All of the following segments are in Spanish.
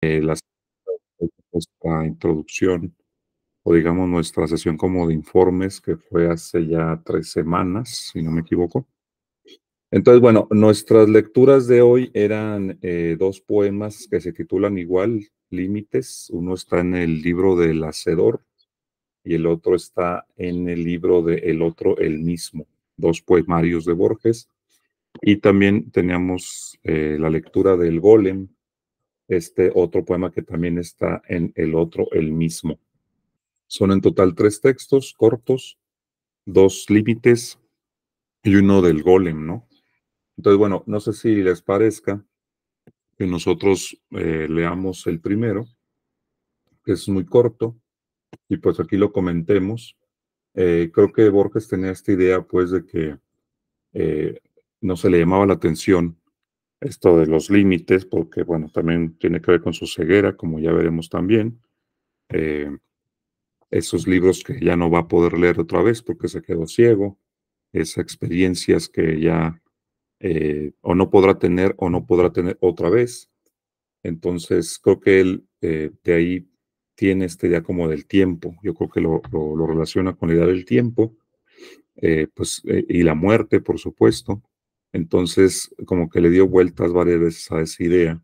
las nuestra introducción, o digamos nuestra sesión como de informes, que fue hace ya 3 semanas, si no me equivoco. Entonces, bueno, nuestras lecturas de hoy eran 2 poemas que se titulan igual, Límites. Uno está en el libro del Hacedor y el otro está en el libro de El otro, el mismo, 2 poemarios de Borges. Y también teníamos la lectura del Golem, este otro poema que también está en El otro, el mismo. Son en total 3 textos cortos, 2 límites y uno del Golem, ¿no? Entonces, bueno, no sé si les parezca que nosotros leamos el primero, que es muy corto, y pues aquí lo comentemos. Creo que Borges tenía esta idea, pues, de que eh, no se le llamaba la atención esto de los límites, porque, bueno, también tiene que ver con su ceguera, como ya veremos también. Eh, Esos libros que ya no va a poder leer otra vez porque se quedó ciego, esas experiencias que ya o no podrá tener otra vez. Entonces, creo que él de ahí tiene esta idea como del tiempo. Yo creo que lo relaciona con la idea del tiempo, y la muerte, por supuesto. Entonces, como que le dio vueltas varias veces a esa idea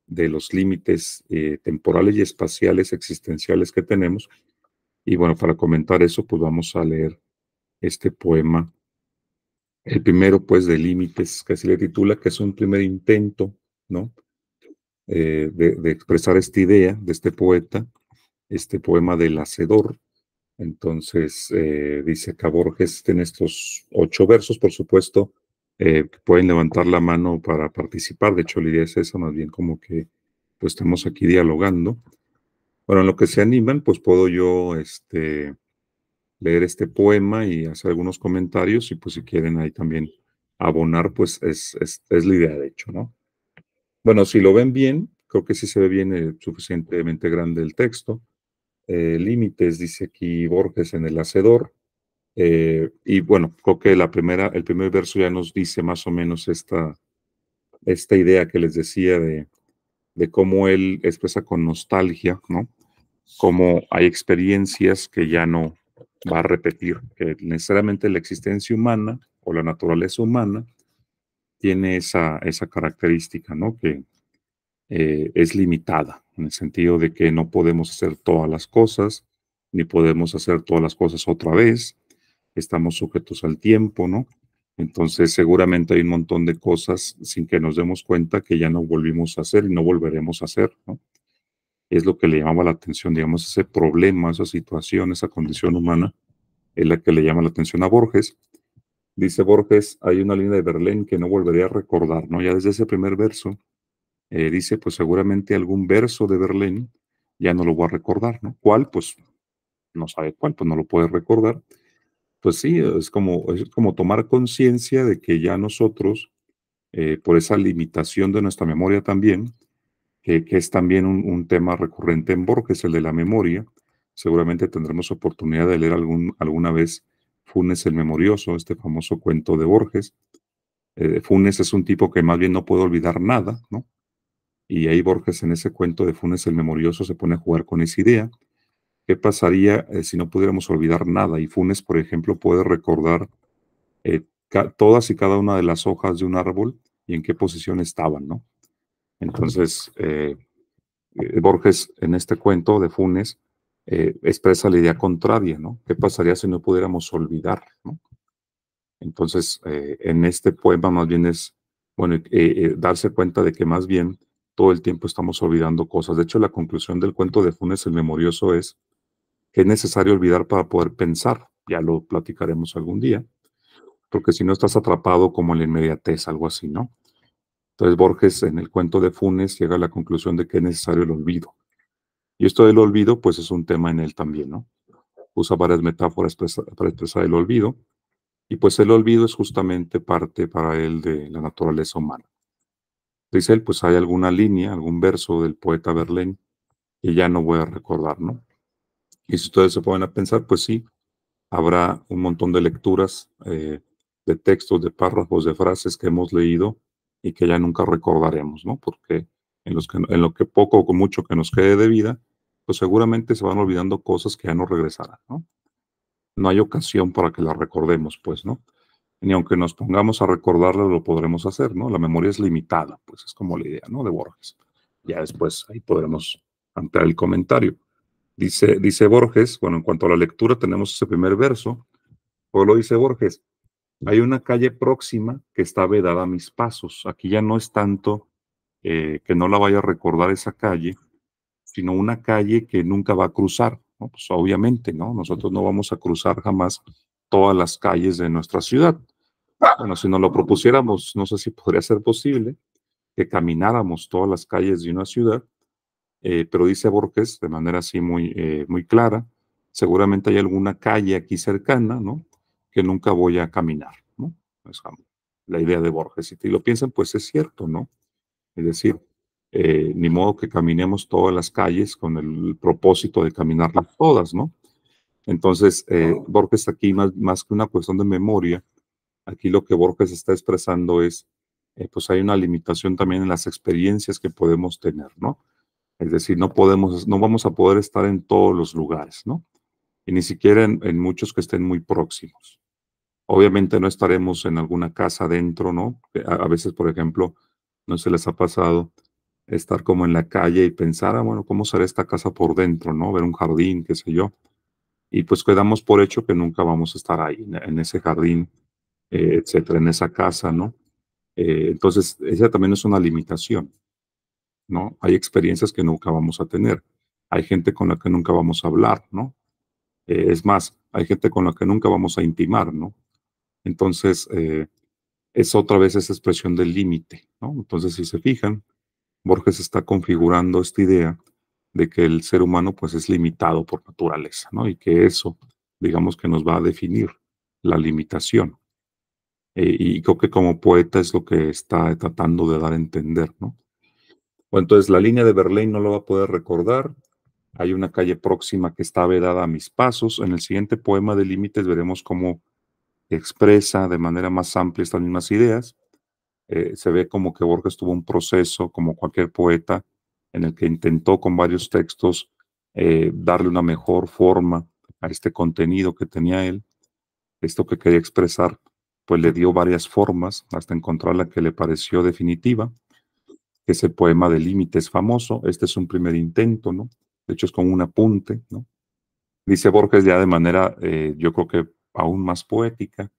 de los límites temporales y espaciales existenciales que tenemos. Y bueno, para comentar eso, pues vamos a leer este poema. El primero, pues, de límites, que así le titula, que es un primer intento, ¿no? De expresar esta idea de este poeta, este poema del Hacedor. Entonces, dice acá Borges en estos 8 versos, por supuesto, pueden levantar la mano para participar. De hecho, la idea es esa, más bien como que pues estamos aquí dialogando. Bueno, en lo que se animan, pues puedo yo leer este poema y hacer algunos comentarios y pues si quieren ahí también abonar, pues es la idea de hecho, ¿no? Bueno, si lo ven bien, creo que sí se ve bien suficientemente grande el texto. Límites, dice aquí Borges en El Hacedor. Y bueno, creo que el primer verso ya nos dice más o menos esta idea que les decía de cómo él expresa con nostalgia, ¿no? Cómo hay experiencias que ya no va a repetir, que necesariamente la existencia humana o la naturaleza humana tiene esa característica, ¿no? Que es limitada, en el sentido de que no podemos hacer todas las cosas, ni podemos hacer todas las cosas otra vez, estamos sujetos al tiempo, ¿no? Entonces seguramente hay un montón de cosas sin que nos demos cuenta que ya no volvimos a hacer y no volveremos a hacer, ¿no? Es lo que le llamaba la atención, digamos, ese problema, esa situación, esa condición humana, es la que le llama la atención a Borges. Dice Borges, hay una línea de Verlaine que no volveré a recordar, ¿no? Ya desde ese primer verso, dice, pues seguramente algún verso de Verlaine ya no lo voy a recordar, ¿no? ¿Cuál? Pues no sabe cuál, pues no lo puede recordar. Pues sí, es como tomar conciencia de que ya nosotros, por esa limitación de nuestra memoria también, que es también un tema recurrente en Borges, el de la memoria. Seguramente tendremos oportunidad de leer alguna vez Funes el Memorioso, este famoso cuento de Borges. Funes es un tipo que más bien no puede olvidar nada, ¿no? Y ahí Borges en ese cuento de Funes el Memorioso se pone a jugar con esa idea. ¿Qué pasaría si no pudiéramos olvidar nada? Y Funes, por ejemplo, puede recordar todas y cada una de las hojas de un árbol y en qué posición estaban, ¿no? Entonces, Borges en este cuento de Funes expresa la idea contraria, ¿no? ¿Qué pasaría si no pudiéramos olvidar, ¿no? Entonces, en este poema más bien es, bueno, darse cuenta de que más bien todo el tiempo estamos olvidando cosas. De hecho, la conclusión del cuento de Funes el Memorioso es que es necesario olvidar para poder pensar. Ya lo platicaremos algún día, porque si no estás atrapado como en la inmediatez, algo así, ¿no? Entonces Borges en el cuento de Funes llega a la conclusión de que es necesario el olvido. Y esto del olvido, pues es un tema en él también, ¿no? Usa varias metáforas para expresar el olvido, y pues el olvido es justamente parte para él de la naturaleza humana. Dice él, pues hay alguna línea, algún verso del poeta Verlaine que ya no voy a recordar, ¿no? Y si ustedes se ponen a pensar, pues sí, habrá un montón de lecturas, de textos, de párrafos, de frases que hemos leído y que ya nunca recordaremos, ¿no? Porque en lo que poco o mucho que nos quede de vida, pues seguramente se van olvidando cosas que ya no regresarán, ¿no? No hay ocasión para que las recordemos, pues, ¿no? Ni aunque nos pongamos a recordarlas lo podremos hacer, ¿no? La memoria es limitada, pues es como la idea, ¿no? De Borges. Ya después ahí podremos ampliar el comentario. Dice Borges, bueno, en cuanto a la lectura tenemos ese primer verso, pues lo dice Borges, hay una calle próxima que está vedada a mis pasos. Aquí ya no es tanto que no la vaya a recordar esa calle, sino una calle que nunca va a cruzar, ¿no? Pues obviamente, ¿no? Nosotros no vamos a cruzar jamás todas las calles de nuestra ciudad. Bueno, si nos lo propusiéramos, no sé si podría ser posible que camináramos todas las calles de una ciudad, pero dice Borges de manera así muy clara, seguramente hay alguna calle aquí cercana, ¿no? Que nunca voy a caminar, ¿no? Es la idea de Borges. Si te lo piensan, pues es cierto, ¿no? Es decir, ni modo que caminemos todas las calles con el propósito de caminarlas todas, ¿no? Entonces, Borges aquí, más que una cuestión de memoria, aquí lo que Borges está expresando es, pues hay una limitación también en las experiencias que podemos tener, ¿no? Es decir, no vamos a poder estar en todos los lugares, ¿no? Y ni siquiera en muchos que estén muy próximos. Obviamente no estaremos en alguna casa dentro, ¿no? A veces, por ejemplo, no se les ha pasado estar como en la calle y pensar, ah, bueno, ¿cómo será esta casa por dentro, no? Ver un jardín, qué sé yo. Y pues quedamos por hecho que nunca vamos a estar ahí, en ese jardín, etcétera, en esa casa, ¿no? Entonces, esa también es una limitación, ¿no? Hay experiencias que nunca vamos a tener. Hay gente con la que nunca vamos a hablar, ¿no? Es más, hay gente con la que nunca vamos a intimar, ¿no? Entonces, es otra vez esa expresión del límite, ¿no? Entonces, si se fijan, Borges está configurando esta idea de que el ser humano pues es limitado por naturaleza, ¿no? Y que eso, digamos que nos va a definir la limitación. Y creo que como poeta es lo que está tratando de dar a entender, ¿no? Bueno, entonces la línea de Verlaine no lo va a poder recordar. Hay una calle próxima que está vedada a mis pasos. En el siguiente poema de Límites veremos cómo expresa de manera más amplia estas mismas ideas. Se ve como que Borges tuvo un proceso, como cualquier poeta, en el que intentó con varios textos darle una mejor forma a este contenido que tenía él. Esto que quería expresar, pues le dio varias formas hasta encontrar la que le pareció definitiva, que es el poema de Límites famoso. Este es un primer intento, ¿no? De hecho, es como un apunte, ¿no? Dice Borges ya de manera, yo creo que aún más poética.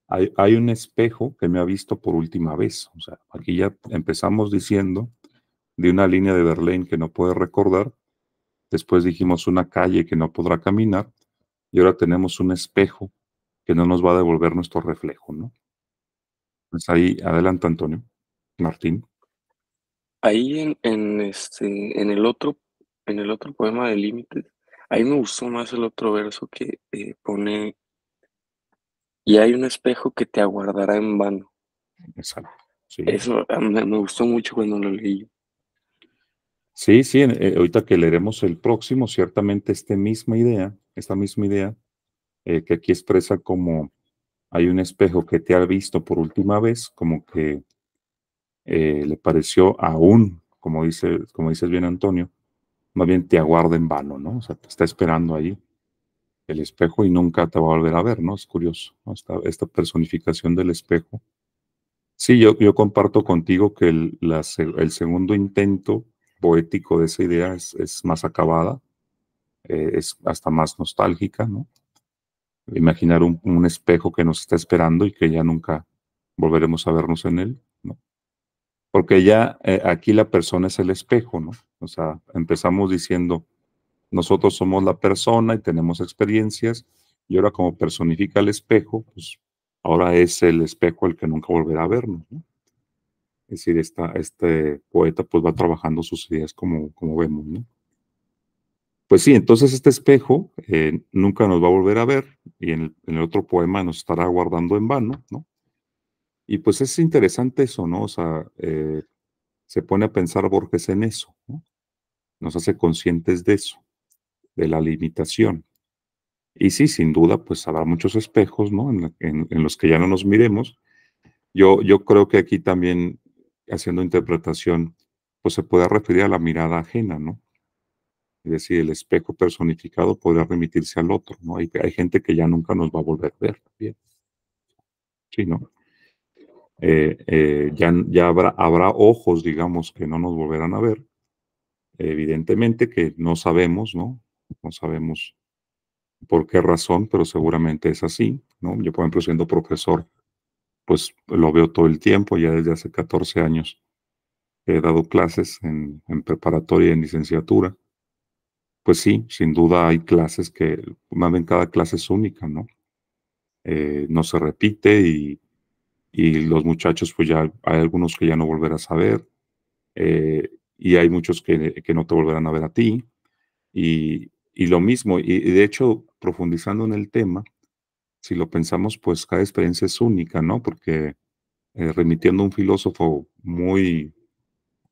Hay un espejo que me ha visto por última vez. O sea, aquí ya empezamos diciendo de una línea de Verlaine que no puede recordar. Después dijimos una calle que no podrá caminar. Y ahora tenemos un espejo que no nos va a devolver nuestro reflejo, ¿no? Pues ahí, adelante, Antonio. Martín. Ahí en el otro poema de Límites, ahí me gustó más el otro verso que pone, y hay un espejo que te aguardará en vano. Exacto. Sí, Eso me gustó mucho cuando lo leí. sí, sí. Ahorita que leeremos el próximo, ciertamente esta misma idea, que aquí expresa como hay un espejo que te ha visto por última vez, como que le pareció aún, como dices bien, Antonio, más bien te aguarda en vano, ¿no? O sea, te está esperando ahí el espejo y nunca te va a volver a ver, ¿no? Es curioso, ¿no? Esta personificación del espejo. Sí, yo comparto contigo que el segundo intento poético de esa idea es más acabada, es hasta más nostálgica, ¿no? Imaginar un espejo que nos está esperando y que ya nunca volveremos a vernos en él, ¿no? Porque ya aquí la persona es el espejo, ¿no? O sea, empezamos diciendo, nosotros somos la persona y tenemos experiencias, y ahora como personifica el espejo, pues ahora es el espejo el que nunca volverá a vernos, ¿no? Es decir, este poeta pues va trabajando sus ideas como vemos, ¿no? Pues sí, entonces este espejo nunca nos va a volver a ver y en el otro poema nos estará guardando en vano, ¿no? Y pues es interesante eso, ¿no? O sea, se pone a pensar Borges en eso, ¿no? Nos hace conscientes de eso, de la limitación. Y sí, sin duda, pues habrá muchos espejos, ¿no? En los que ya no nos miremos. Yo creo que aquí también, haciendo interpretación, pues se puede referir a la mirada ajena, ¿no? Es decir, el espejo personificado podría remitirse al otro, ¿no? Hay gente que ya nunca nos va a volver a ver, bien, sí, ¿no? Ya habrá ojos, digamos, que no nos volverán a ver, evidentemente que no sabemos, ¿no? No sabemos por qué razón, pero seguramente es así, ¿no? Yo, por ejemplo, siendo profesor, pues lo veo todo el tiempo, ya desde hace 14 años he dado clases en preparatoria y en licenciatura. Pues sí, sin duda hay clases que, más bien cada clase es única, ¿no? No se repite y los muchachos, pues ya hay algunos que ya no volverás a ver, y hay muchos que no te volverán a ver a ti. Y lo mismo, y de hecho, profundizando en el tema, si lo pensamos, pues cada experiencia es única, ¿no? Porque remitiendo a un filósofo muy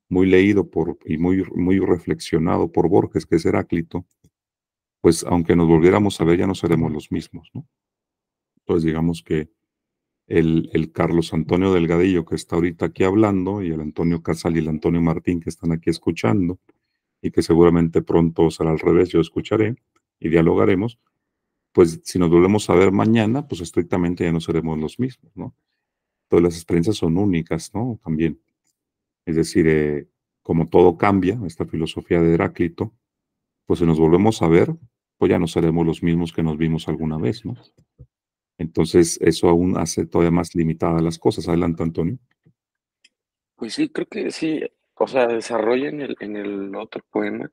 leído y muy reflexionado por Borges, que es Heráclito, pues aunque nos volviéramos a ver, ya no seremos los mismos, ¿no? Entonces digamos que el Carlos Antonio Delgadillo que está ahorita aquí hablando y el Antonio Casal y el Antonio Martín que están aquí escuchando y que seguramente pronto será al revés, yo escucharé y dialogaremos, pues si nos volvemos a ver mañana, pues estrictamente ya no seremos los mismos, ¿no? Todas las experiencias son únicas, ¿no? También. Es decir, como todo cambia, esta filosofía de Heráclito, pues si nos volvemos a ver, pues ya no seremos los mismos que nos vimos alguna vez, ¿no? Entonces, eso aún hace todavía más limitadas las cosas. Adelante, Antonio. Pues sí, creo que sí, o sea, desarrolla en el otro poema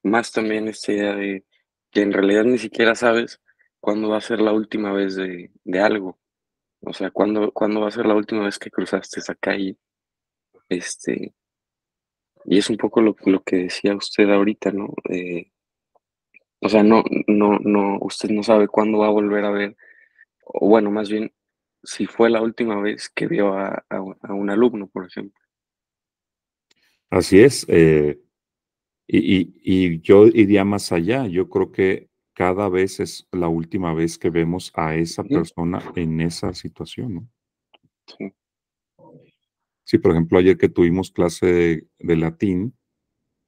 más también esta idea de que en realidad ni siquiera sabes cuándo va a ser la última vez de algo. O sea, cuándo va a ser la última vez que cruzaste esa calle. Este, y es un poco lo que decía usted ahorita, ¿no? O sea, no, usted no sabe cuándo va a volver a ver, o bueno, más bien, si fue la última vez que vio a un alumno, por ejemplo. Así es. Y yo iría más allá. Yo creo que cada vez es la última vez que vemos a esa Ujú, persona en esa situación, ¿no? sí. Sí, por ejemplo, ayer que tuvimos clase de latín,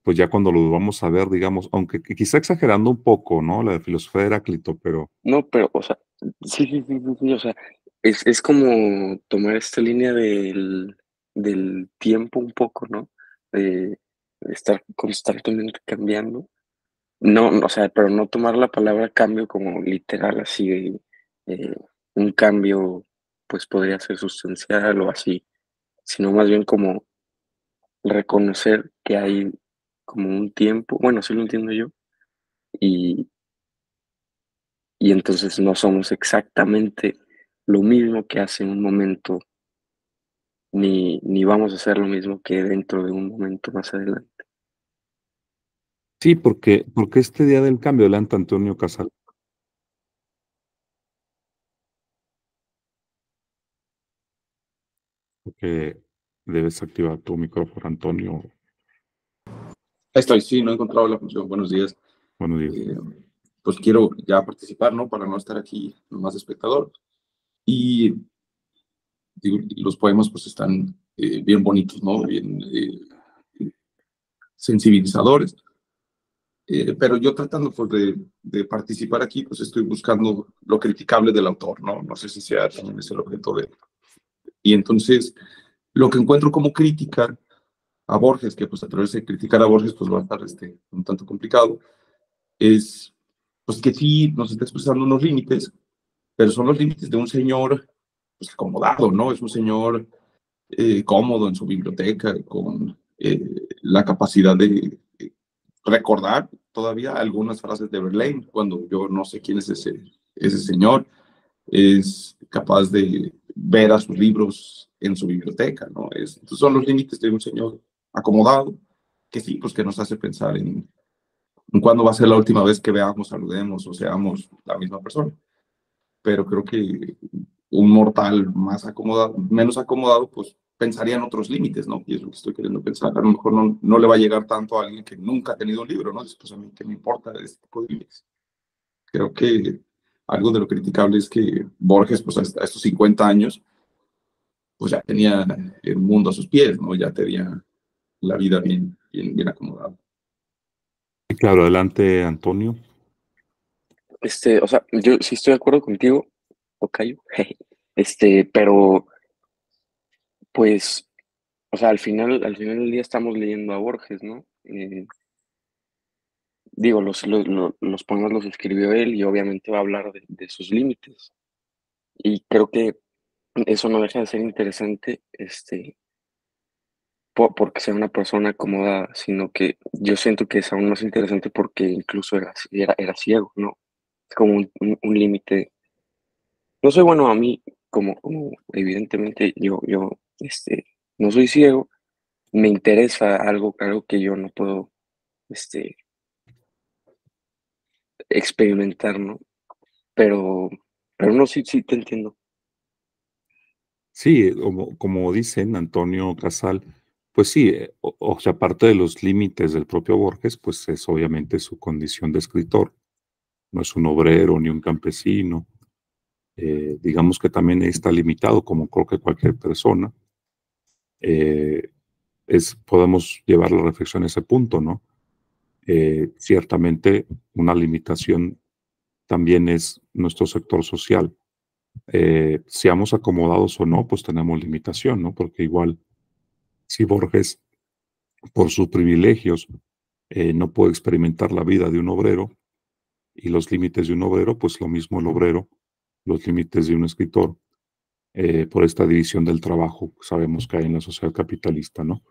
pues ya cuando lo vamos a ver, digamos, aunque quizá exagerando un poco, ¿no? La de filosofía de Heráclito, pero No, pero, o sea, sí, o sea, es como tomar esta línea del tiempo un poco, ¿no? De estar constantemente cambiando. No, o sea, pero no tomar la palabra cambio como literal, así de, eh, un cambio, pues podría ser sustancial o así, sino más bien como reconocer que hay como un tiempo, bueno, así lo entiendo yo, y, y entonces no somos exactamente lo mismo que hace un momento, ni vamos a hacer lo mismo que dentro de un momento más adelante. sí, porque este día del cambio, adelante, Antonio Casal, porque debes activar tu micrófono, Antonio. Ahí estoy, sí, no he encontrado la función. Buenos días. Buenos días. Eh, pues quiero ya participar, ¿no? Para no estar aquí nomás de espectador. Y digo, los poemas pues están bien bonitos, ¿no? Bien sensibilizadores. Pero yo tratando pues de participar aquí, pues estoy buscando lo criticable del autor, ¿no? No sé si sea también es el objeto de... Y entonces, lo que encuentro como crítica a Borges, que pues a través de criticar a Borges pues va a estar un tanto complicado, es pues que sí nos está expresando unos límites, pero son los límites de un señor pues, acomodado, ¿no? Es un señor cómodo en su biblioteca, con la capacidad de recordar todavía algunas frases de Verlaine, cuando yo no sé quién es ese señor, es capaz de ver a sus libros en su biblioteca, ¿no? Entonces son los límites de un señor acomodado, que sí, pues que nos hace pensar en cuándo va a ser la última vez que veamos, saludemos o seamos la misma persona. Pero creo que un mortal más acomodado, menos acomodado, pues pensaría en otros límites, ¿no? Y es lo que estoy queriendo pensar. A lo mejor no le va a llegar tanto a alguien que nunca ha tenido un libro, ¿no? Pues a mí, ¿qué me importa de este tipo de límites? Creo que algo de lo criticable es que Borges, pues hasta estos 50 años, pues ya tenía el mundo a sus pies, ¿no? Ya tenía la vida bien acomodada. Sí, claro, adelante, Antonio. O sea, yo sí estoy de acuerdo contigo, Tocayo, pero pues, o sea, al final del día estamos leyendo a Borges, ¿no? Digo, los poemas los escribió él y obviamente va a hablar de sus límites. Y creo que eso no deja de ser interesante, porque sea una persona acomodada, sino que yo siento que es aún más interesante porque incluso era ciego, ¿no? Es como un límite. No soy bueno a mí, como evidentemente no soy ciego, me interesa algo que yo no puedo, este, experimentar, ¿no? Pero, pero no, sí, sí te entiendo. Sí, como dicen Antonio Casal, pues sí, o sea, parte de los límites del propio Borges, pues es obviamente su condición de escritor. No es un obrero ni un campesino. Digamos que también está limitado, como creo que cualquier persona. Eh, podemos llevar la reflexión a ese punto, ¿no? Ciertamente una limitación también es nuestro sector social. Seamos acomodados o no, pues tenemos limitación, ¿no? Porque igual, si Borges, por sus privilegios, no puede experimentar la vida de un obrero y los límites de un obrero, pues lo mismo el obrero, los límites de un escritor, por esta división del trabajo que sabemos que hay en la sociedad capitalista, ¿no?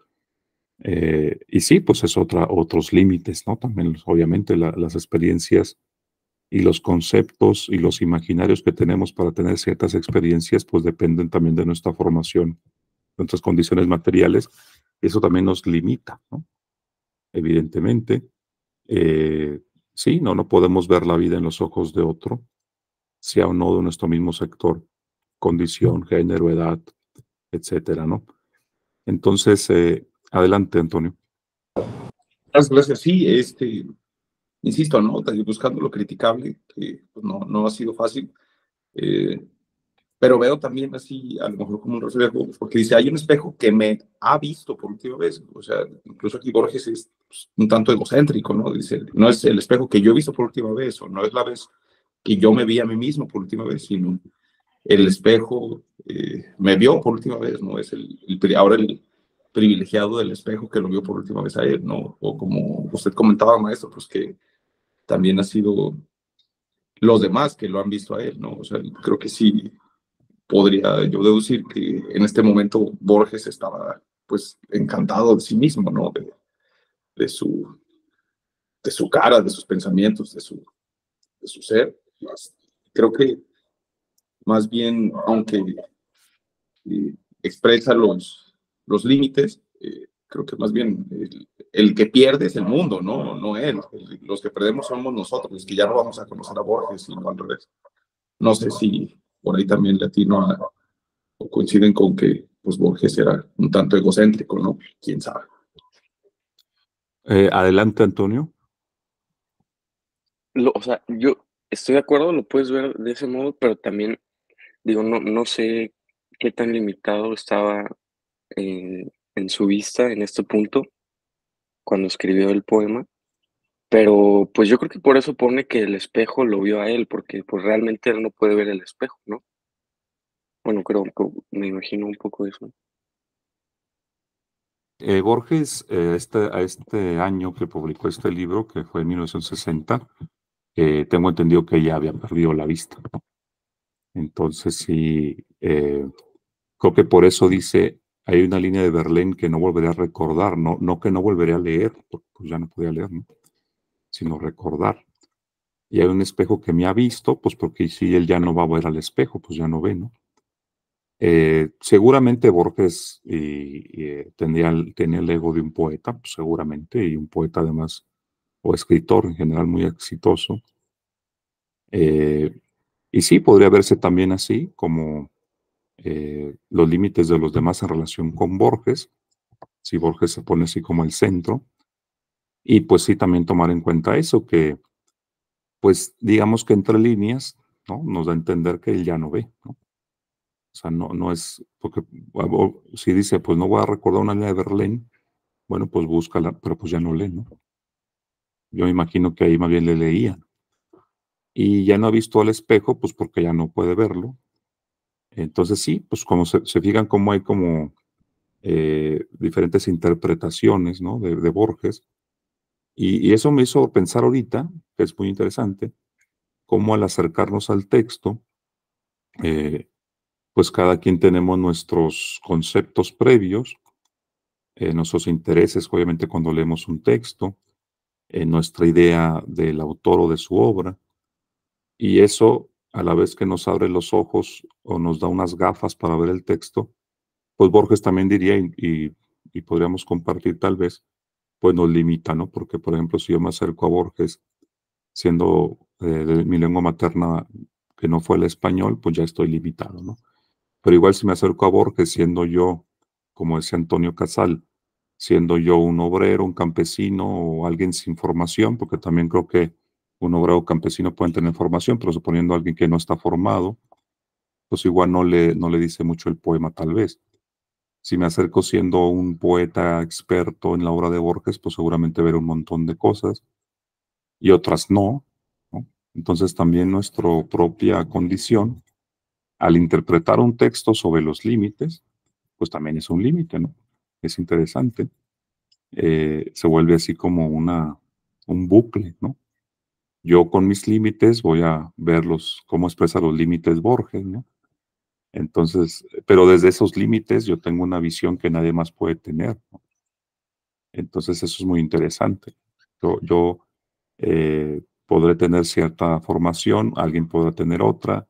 Y sí, pues es otros límites, ¿no? También, obviamente, las experiencias y los conceptos y los imaginarios que tenemos para tener ciertas experiencias, pues dependen también de nuestra formación, de nuestras condiciones materiales. Eso también nos limita, ¿no? Evidentemente. Eh, sí, no podemos ver la vida en los ojos de otro, sea o no de nuestro mismo sector, condición, género, edad, etcétera, ¿no? Entonces, adelante, Antonio. Gracias. Sí, insisto, ¿no? Buscando lo criticable, que pues, no ha sido fácil. Eh, pero veo también así, a lo mejor como un reflejo, porque dice, hay un espejo que me ha visto por última vez. O sea, incluso aquí Borges es pues, un tanto egocéntrico, ¿no? Dice, no es el espejo que yo he visto por última vez, o no es la vez que yo me vi a mí mismo por última vez, sino el espejo me vio por última vez, ¿no? Es ahora el privilegiado del espejo que lo vio por última vez a él, ¿no? O como usted comentaba, maestro, pues que también ha sido los demás que lo han visto a él, ¿no? O sea, creo que sí podría yo deducir que en este momento Borges estaba pues encantado de sí mismo, ¿no? De su, de su cara, de sus pensamientos, de su ser. Creo que más bien, aunque expresa los límites, creo que más bien el que pierde es el mundo, no él. Los que perdemos somos nosotros, los que ya no vamos a conocer a Borges, sino al revés. No sé si por ahí también latino o coinciden con que pues Borges era un tanto egocéntrico, ¿no? ¿Quién sabe? Adelante, Antonio. O sea, yo estoy de acuerdo, lo puedes ver de ese modo, pero también, digo, no sé qué tan limitado estaba en su vista en este punto cuando escribió el poema, pero pues yo creo que por eso pone que el espejo lo vio a él, porque pues realmente él no puede ver el espejo, ¿no? Bueno, me imagino un poco eso. Borges, a este año que publicó este libro, que fue en 1960, tengo entendido que ya había perdido la vista, ¿no? Entonces, sí, creo que por eso dice, hay una línea de Verlaine que no volveré a recordar, no que no volveré a leer, porque pues ya no podía leer, ¿no? Sino recordar. Y hay un espejo que me ha visto, pues porque si él ya no va a ver al espejo, pues ya no ve, ¿no? Seguramente Borges tenía el ego de un poeta, pues seguramente, y un poeta además, o escritor en general muy exitoso. Eh, y sí, podría verse también así, como los límites de los demás en relación con Borges, si Borges se pone así como el centro, y pues sí también tomar en cuenta eso, que pues digamos que entre líneas, ¿no? Nos da a entender que él ya no ve, ¿no? O sea, no es, porque si dice, pues no voy a recordar una línea de Verlaine, Bueno, pues búscala, pero pues ya no lee, ¿no? Yo me imagino que ahí más bien le leían. Y ya no ha visto al espejo, pues porque ya no puede verlo. Entonces sí, pues como se fijan cómo hay como diferentes interpretaciones, ¿no? De Borges. Y eso me hizo pensar ahorita, que es muy interesante, cómo al acercarnos al texto, eh, pues cada quien tenemos nuestros conceptos previos, nuestros intereses, obviamente cuando leemos un texto, nuestra idea del autor o de su obra, y eso a la vez que nos abre los ojos o nos da unas gafas para ver el texto, pues Borges también diría, y podríamos compartir tal vez, pues nos limita, ¿no? Porque, por ejemplo, si yo me acerco a Borges siendo de mi lengua materna que no fue el español, pues ya estoy limitado, ¿no? Pero igual si me acerco a Borges siendo yo, como decía Antonio Casal, siendo yo un obrero, un campesino o alguien sin formación, porque también creo que un obrero o campesino pueden tener formación, pero suponiendo a alguien que no está formado, pues igual no le dice mucho el poema tal vez. Si me acerco siendo un poeta experto en la obra de Borges, pues seguramente veré un montón de cosas y otras no, ¿no? Entonces también nuestra propia condición, al interpretar un texto sobre los límites, pues también es un límite, ¿no? Es interesante. Se vuelve así como un bucle, ¿no? Yo con mis límites voy a verlos, cómo expresa los límites Borges, ¿no? Entonces, pero desde esos límites yo tengo una visión que nadie más puede tener, ¿no? Entonces eso es muy interesante. Yo podré tener cierta formación, alguien podrá tener otra,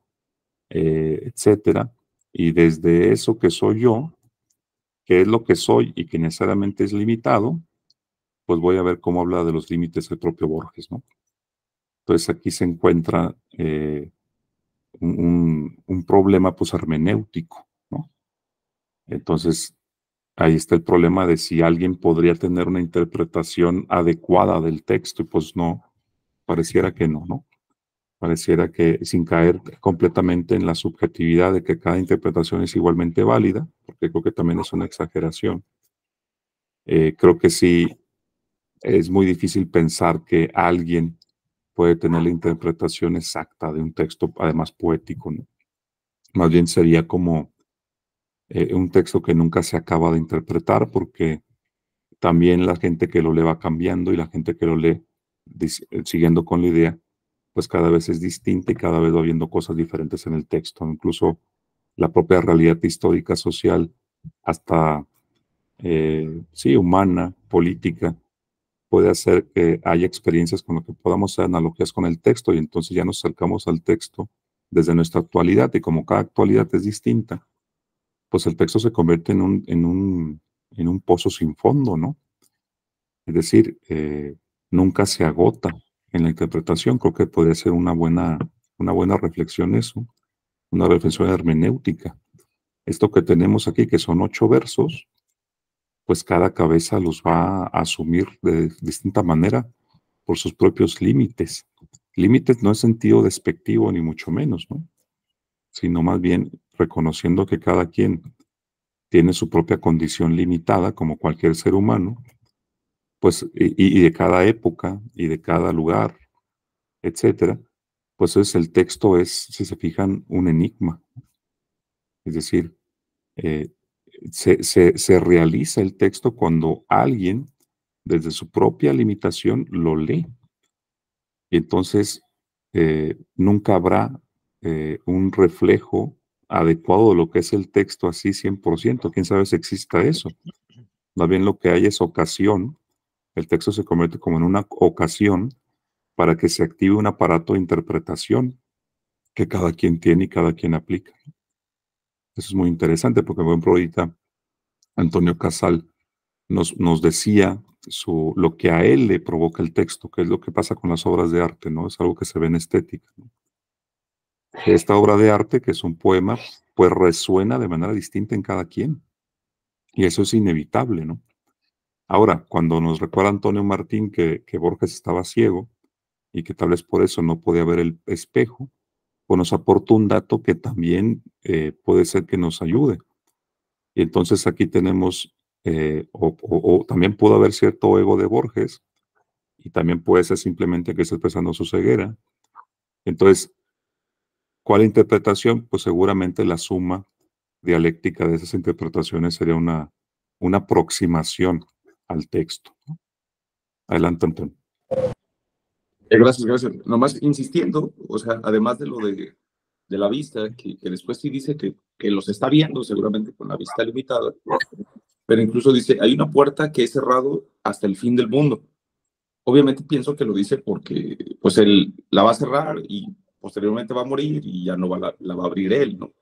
etcétera. Y desde eso que soy yo, que es lo que soy y que necesariamente es limitado, pues voy a ver cómo habla de los límites el propio Borges, ¿no? Entonces aquí se encuentra un problema pues hermenéutico, ¿no? Entonces ahí está el problema de si alguien podría tener una interpretación adecuada del texto y pues no, pareciera que no, ¿no? Pareciera que sin caer completamente en la subjetividad de que cada interpretación es igualmente válida, porque creo que también es una exageración. Creo que sí es muy difícil pensar que alguien puede tener la interpretación exacta de un texto, además poético, ¿no? Más bien sería como un texto que nunca se acaba de interpretar, porque también la gente que lo lee va cambiando y la gente que lo lee siguiendo con la idea, pues cada vez es distinta y cada vez va viendo cosas diferentes en el texto, incluso la propia realidad histórica, social, hasta, sí, humana, política, puede hacer que haya experiencias con lo que podamos hacer analogías con el texto y entonces ya nos acercamos al texto desde nuestra actualidad y como cada actualidad es distinta, pues el texto se convierte en un pozo sin fondo, ¿no? Es decir, nunca se agota en la interpretación. Creo que podría ser una buena reflexión eso, una reflexión hermenéutica. Esto que tenemos aquí, que son 8 versos, pues cada cabeza los va a asumir de distinta manera por sus propios límites. Límites no en sentido despectivo ni mucho menos, ¿no? Sino más bien reconociendo que cada quien tiene su propia condición limitada, como cualquier ser humano, pues, y de cada época y de cada lugar, etcétera, pues el texto es, si se fijan, un enigma. Es decir, eh, se realiza el texto cuando alguien, desde su propia limitación, lo lee. Y entonces nunca habrá un reflejo adecuado de lo que es el texto así 100%. ¿Quién sabe si exista eso? Más bien lo que hay es ocasión. El texto se convierte como en una ocasión para que se active un aparato de interpretación que cada quien tiene y cada quien aplica. Eso es muy interesante porque, por ejemplo, ahorita Antonio Casal nos decía lo que a él le provoca el texto, que es lo que pasa con las obras de arte, ¿no? Es algo que se ve en estética, ¿no? Esta obra de arte, que es un poema, pues resuena de manera distinta en cada quien. Y eso es inevitable, ¿no? Ahora, cuando nos recuerda Antonio Martín que Borges estaba ciego y que tal vez por eso no podía ver el espejo, pues nos aporta un dato que también puede ser que nos ayude. Y entonces aquí tenemos o también pudo haber cierto ego de Borges, y también puede ser simplemente que está expresando su ceguera. Entonces, ¿cuál interpretación? Pues seguramente la suma dialéctica de esas interpretaciones sería una aproximación al texto. Adelante, Antonio. Gracias, gracias. Nomás insistiendo, o sea, además de lo de la vista, que después sí dice que los está viendo seguramente con la vista limitada, pero incluso dice, hay una puerta que es cerrado hasta el fin del mundo. Obviamente pienso que lo dice porque pues él la va a cerrar y posteriormente va a morir y ya no la va a abrir él, ¿no?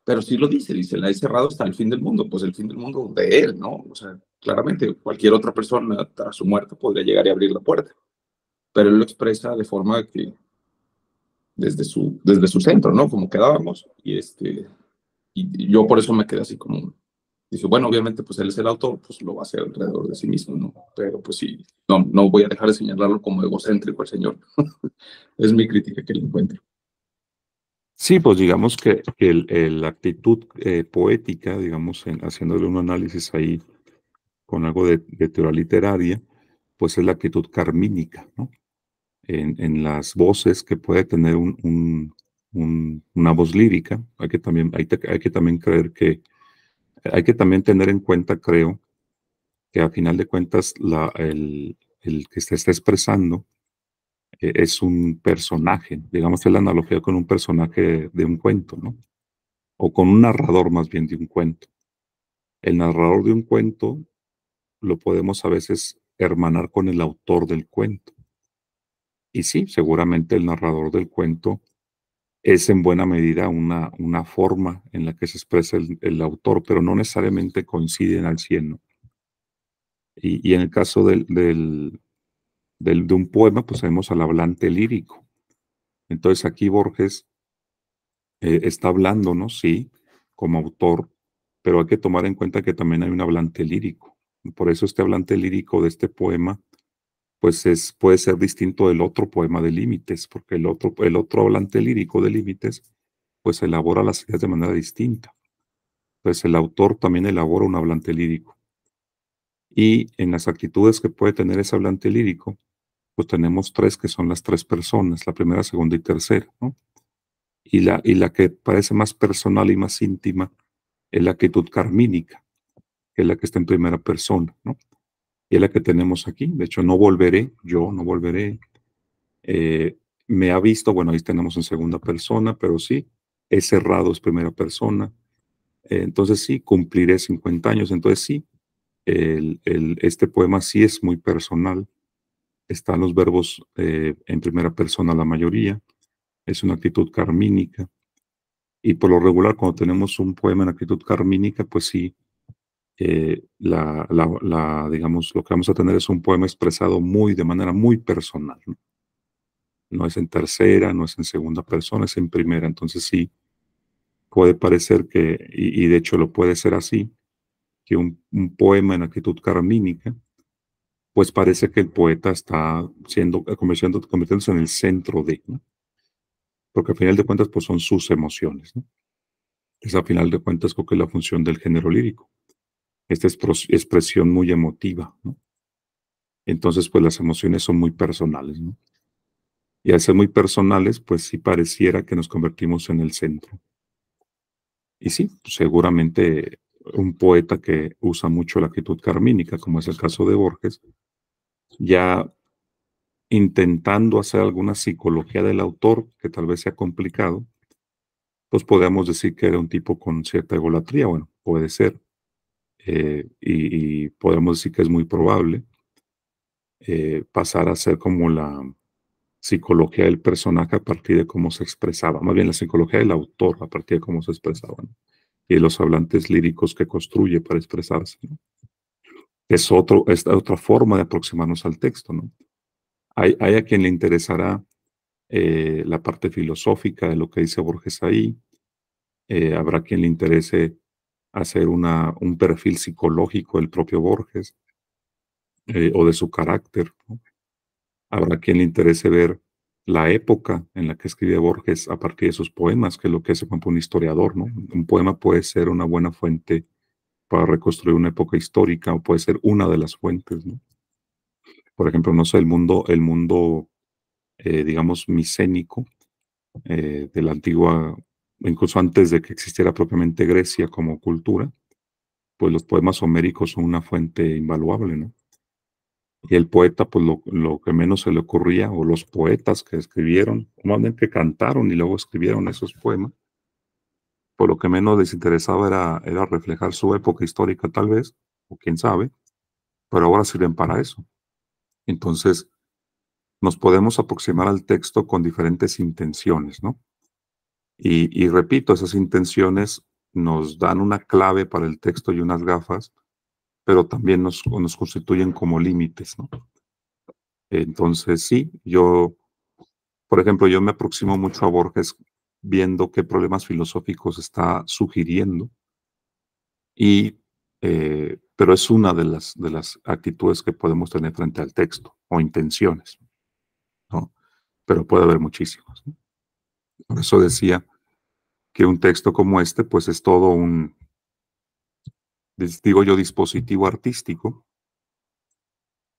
Pero sí lo dice, la he cerrado hasta el fin del mundo, pues el fin del mundo de él, ¿no? O sea, claramente cualquier otra persona tras su muerte podría llegar y abrir la puerta, pero él lo expresa de forma que desde su centro, ¿no? Como quedábamos, y yo por eso me quedé así como, dice, bueno, obviamente pues él es el autor, pues lo va a hacer alrededor de sí mismo, ¿no? Pero pues sí, no voy a dejar de señalarlo como egocéntrico el señor. Es mi crítica que le encuentro. Sí, pues digamos que la actitud poética, digamos, haciéndole un análisis ahí con algo de teoría literaria, pues es la actitud carmínica, ¿no? En las voces que puede tener una voz lírica, hay que también creer que, hay que también tener en cuenta, creo, que a final de cuentas el que se está expresando es un personaje, digamos, es la analogía con un personaje de un cuento, ¿no? O con un narrador más bien de un cuento. El narrador de un cuento lo podemos a veces hermanar con el autor del cuento. Y sí, seguramente el narrador del cuento es en buena medida una forma en la que se expresa el autor, pero no necesariamente coinciden al 100, ¿no? Y en el caso de un poema, pues tenemos al hablante lírico. Entonces aquí Borges está hablando, ¿no? Sí, como autor, pero hay que tomar en cuenta que también hay un hablante lírico. Por eso este hablante lírico de este poema, pues puede ser distinto del otro poema de Límites, porque el otro hablante lírico de Límites, pues elabora las ideas de manera distinta. Pues el autor también elabora un hablante lírico. Y en las actitudes que puede tener ese hablante lírico, pues tenemos tres que son las tres personas, la primera, segunda y tercera, ¿no? Y la que parece más personal y más íntima es la actitud carmínica, que es la que está en primera persona, ¿no? Y es la que tenemos aquí. De hecho, yo no volveré. Me ha visto, bueno, ahí tenemos en segunda persona, pero sí, he cerrado es primera persona. Entonces sí, cumpliré 50 años. Entonces sí, este poema sí es muy personal. Están los verbos en primera persona la mayoría. Es una actitud carmínica. Y por lo regular, cuando tenemos un poema en actitud carmínica, pues sí, digamos, lo que vamos a tener es un poema expresado de manera muy personal, ¿no? No es en tercera, no es en segunda persona, es en primera. Entonces sí, puede parecer que, y de hecho lo puede ser así, que un poema en actitud carmínica, pues parece que el poeta está convirtiéndose en el centro de, ¿no? Porque a final de cuentas, pues son sus emociones, ¿no? Es a final de cuentas creo que es la función del género lírico, esta expresión muy emotiva, ¿no? Entonces, pues las emociones son muy personales, ¿no? Y al ser muy personales, pues sí pareciera que nos convertimos en el centro. Y sí, seguramente un poeta que usa mucho la actitud carmínica, como es el caso de Borges, ya intentando hacer alguna psicología del autor, que tal vez sea complicado, pues podríamos decir que era un tipo con cierta egolatría. Bueno, puede ser. Y podemos decir que es muy probable pasar a ser como la psicología del personaje a partir de cómo se expresaba, más bien la psicología del autor a partir de cómo se expresaba, ¿no? Y de los hablantes líricos que construye para expresarse, ¿no? Es otra forma de aproximarnos al texto, ¿no? Hay a quien le interesará la parte filosófica de lo que dice Borges ahí, habrá quien le interese hacer un perfil psicológico del propio Borges o de su carácter, ¿no? Habrá quien le interese ver la época en la que escribe Borges a partir de sus poemas, que es lo que hace, por ejemplo, un historiador, ¿no? Un poema puede ser una buena fuente para reconstruir una época histórica, o puede ser una de las fuentes, ¿no? Por ejemplo, no sé, el mundo digamos, micénico, de la antigua, incluso antes de que existiera propiamente Grecia como cultura, pues los poemas homéricos son una fuente invaluable, ¿no? Y el poeta, pues lo que menos se le ocurría, o los poetas que escribieron, normalmente cantaron y luego escribieron esos poemas, pues lo que menos les interesaba era reflejar su época histórica tal vez, o quién sabe, pero ahora sirven para eso. Entonces, nos podemos aproximar al texto con diferentes intenciones, ¿no? Y repito, esas intenciones nos dan una clave para el texto y unas gafas, pero también nos constituyen como límites, ¿no? Entonces, sí, por ejemplo, yo me aproximo mucho a Borges viendo qué problemas filosóficos está sugiriendo, pero es una de las actitudes que podemos tener frente al texto, o intenciones, ¿no? Pero puede haber muchísimas, ¿no? Por eso decía que un texto como este, pues es todo digo yo, dispositivo artístico,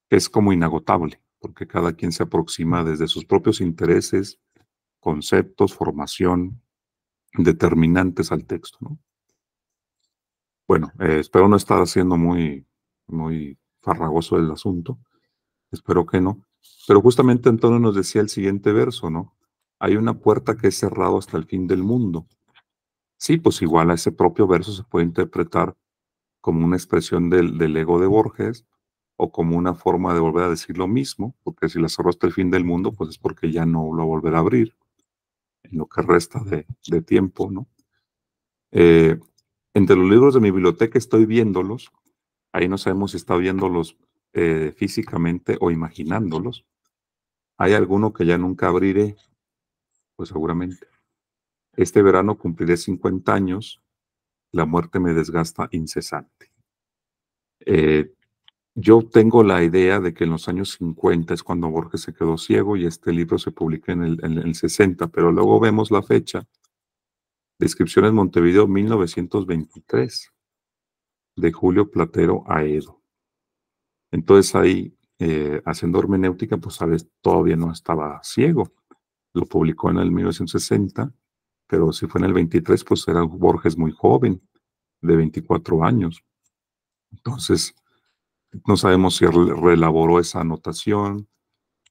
que es como inagotable, porque cada quien se aproxima desde sus propios intereses, conceptos, formación, determinantes al texto, ¿no? Bueno, espero no estar haciendo muy farragoso el asunto, espero que no. Pero justamente Antonio nos decía el siguiente verso, ¿no? Hay una puerta que es cerrada hasta el fin del mundo. Sí, pues igual a ese propio verso se puede interpretar como una expresión del ego de Borges, o como una forma de volver a decir lo mismo, porque si la cerró hasta el fin del mundo, pues es porque ya no lo volverá a abrir en lo que resta de tiempo, ¿no? Eh, Entre los libros de mi biblioteca estoy viéndolos, ahí no sabemos si está viéndolos físicamente o imaginándolos. ¿Hay alguno que ya nunca abriré? Pues seguramente. Este verano cumpliré 50 años, la muerte me desgasta incesante. Yo tengo la idea de que en los años 50 es cuando Borges se quedó ciego y este libro se publica en el 60, pero luego vemos la fecha. Descripciones Montevideo 1923, de Julio Platero Aedo. Entonces ahí, haciendo hermenéutica, pues sabes, todavía no estaba ciego. Lo publicó en el 1960, pero si fue en el 23, pues era Borges muy joven, de 24 años. Entonces, no sabemos si reelaboró esa anotación,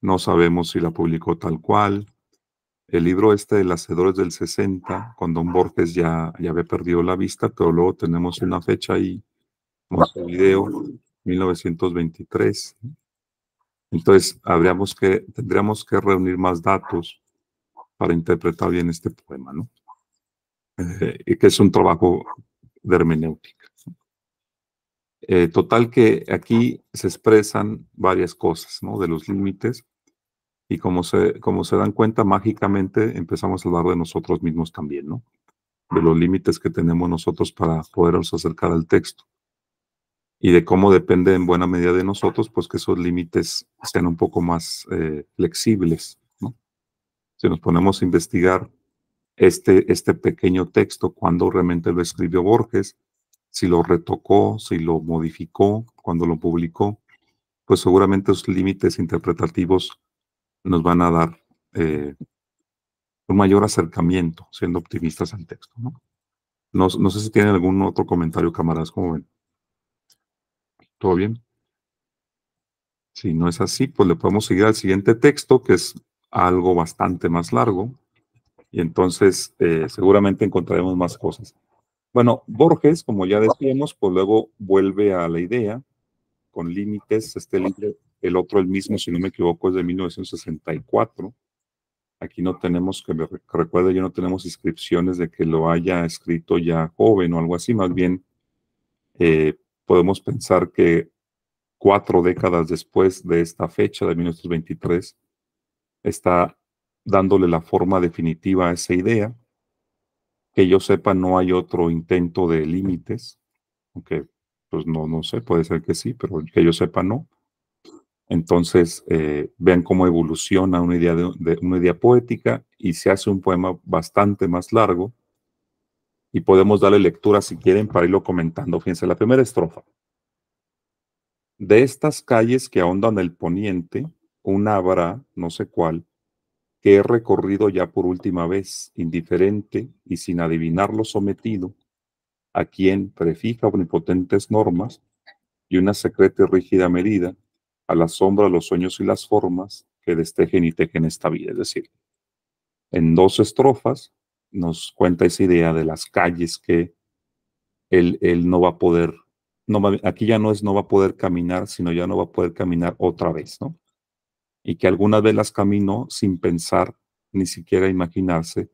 no sabemos si la publicó tal cual. El libro este de Las Hacedores del 60, con Don Borges ya había perdido la vista, pero luego tenemos una fecha ahí, Montevideo, 1923. Entonces, tendríamos que reunir más datos para interpretar bien este poema, ¿no? Y que es un trabajo de hermenéutica. Total que aquí se expresan varias cosas, ¿no? De los límites, y como se dan cuenta, mágicamente empezamos a hablar de nosotros mismos también, ¿no? De los límites que tenemos nosotros para podernos acercar al texto, y de cómo depende en buena medida de nosotros, pues que esos límites sean un poco más flexibles, ¿no? Si nos ponemos a investigar este pequeño texto, cuando realmente lo escribió Borges, si lo retocó, si lo modificó, cuando lo publicó, pues seguramente los límites interpretativos nos van a dar un mayor acercamiento, siendo optimistas al texto, ¿no? No sé si tienen algún otro comentario, camaradas, ¿cómo ven? ¿Todo bien? Si no es así, pues le podemos seguir al siguiente texto, que es algo bastante más largo, y entonces seguramente encontraremos más cosas. Bueno, Borges, como ya decíamos, pues luego vuelve a la idea con límites. Este libro, el otro, el mismo, si no me equivoco, es de 1964. Aquí no tenemos, que recuerde, yo no tenemos inscripciones de que lo haya escrito ya joven o algo así. Más bien, podemos pensar que 4 décadas después de esta fecha de 1923, está dándole la forma definitiva a esa idea. Que yo sepa, no hay otro intento de límites, aunque pues no sé, puede ser que sí, pero que yo sepa no. Entonces, vean cómo evoluciona una idea de una idea poética y se hace un poema bastante más largo, y podemos darle lectura si quieren para irlo comentando. Fíjense, la primera estrofa. De estas calles que ahondan el poniente, una habrá, no sé cuál, que he recorrido ya por última vez, indiferente y sin adivinarlo sometido, a quien prefija omnipotentes normas y una secreta y rígida medida, a la sombra los sueños y las formas que destejen y tejen esta vida. Es decir, en dos estrofas nos cuenta esa idea de las calles que él no va a poder, aquí ya no es no va a poder caminar, sino ya no va a poder caminar otra vez, ¿no? Y que algunas veces las caminó sin pensar, ni siquiera imaginarse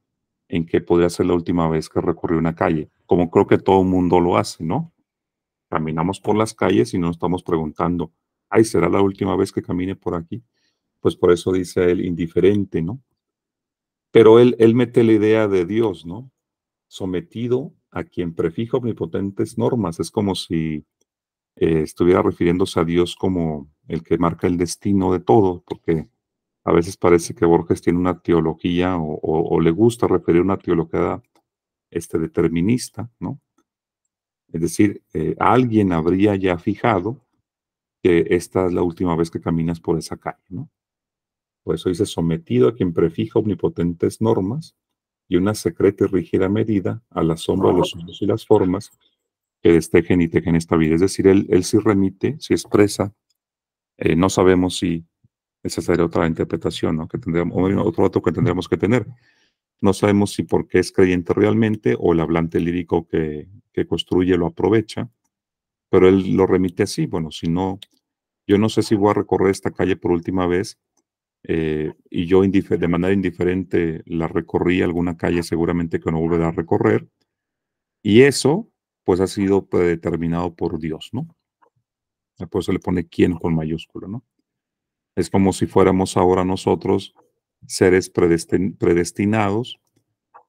en que podría ser la última vez que recorrió una calle, como creo que todo el mundo lo hace, ¿no? Caminamos por las calles y nos estamos preguntando, ay, ¿será la última vez que camine por aquí? Pues por eso dice él indiferente, ¿no? Pero él mete la idea de Dios, ¿no? Sometido a quien prefija omnipotentes normas. Es como si estuviera refiriéndose a Dios como el que marca el destino de todo, porque a veces parece que Borges tiene una teología o le gusta referir una teología determinista, ¿no? Es decir, alguien habría ya fijado que esta es la última vez que caminas por esa calle, ¿no? Por eso dice sometido a quien prefija omnipotentes normas y una secreta y rígida medida a la sombra de los usos y las formas que destejen y tejen esta vida. Es decir, él sí remite, sí expresa, no sabemos si esa sería otra interpretación, ¿no? Que tendríamos, o otro dato que tendríamos que tener. No sabemos si porque es creyente realmente o el hablante lírico que construye lo aprovecha, pero él lo remite así. Bueno, si no, yo no sé si voy a recorrer esta calle por última vez y yo de manera indiferente la recorrí alguna calle seguramente que no volverá a recorrer y eso pues ha sido predeterminado por Dios, ¿no? Por eso le pone quién con mayúscula, ¿no? Es como si fuéramos ahora nosotros seres predestinados,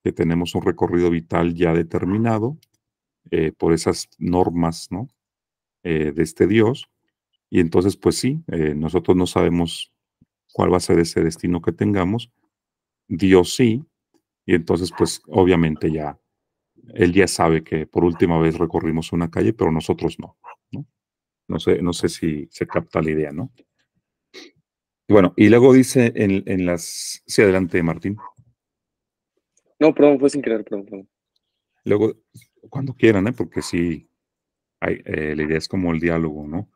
que tenemos un recorrido vital ya determinado por esas normas, ¿no? De este Dios. Y entonces, pues sí, nosotros no sabemos cuál va a ser ese destino que tengamos. Dios sí. Y entonces, pues obviamente ya, él ya sabe que por última vez recorrimos una calle, pero nosotros no, ¿no? No sé si se capta la idea, ¿no? Bueno, y luego dice en las... Sí, adelante, Martín. No, perdón, fue sin querer, perdón. Luego, cuando quieran, ¿eh? Porque sí, la idea es como el diálogo, ¿no?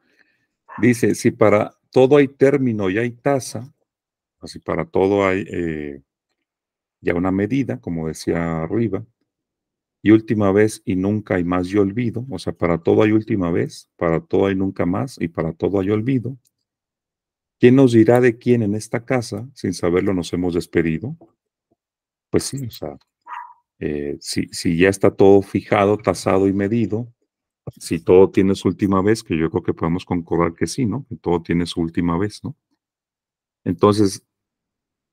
Dice, si para todo hay término y hay tasa, así para todo hay ya una medida, como decía arriba, y última vez y nunca hay más y olvido, o sea, para todo hay última vez, para todo hay nunca más y para todo hay olvido. ¿Quién nos dirá de quién en esta casa, sin saberlo, nos hemos despedido? Pues sí, o sea, si ya está todo fijado, tasado y medido, si todo tiene su última vez, que yo creo que podemos concordar que sí, ¿no? Que todo tiene su última vez, ¿no? Entonces,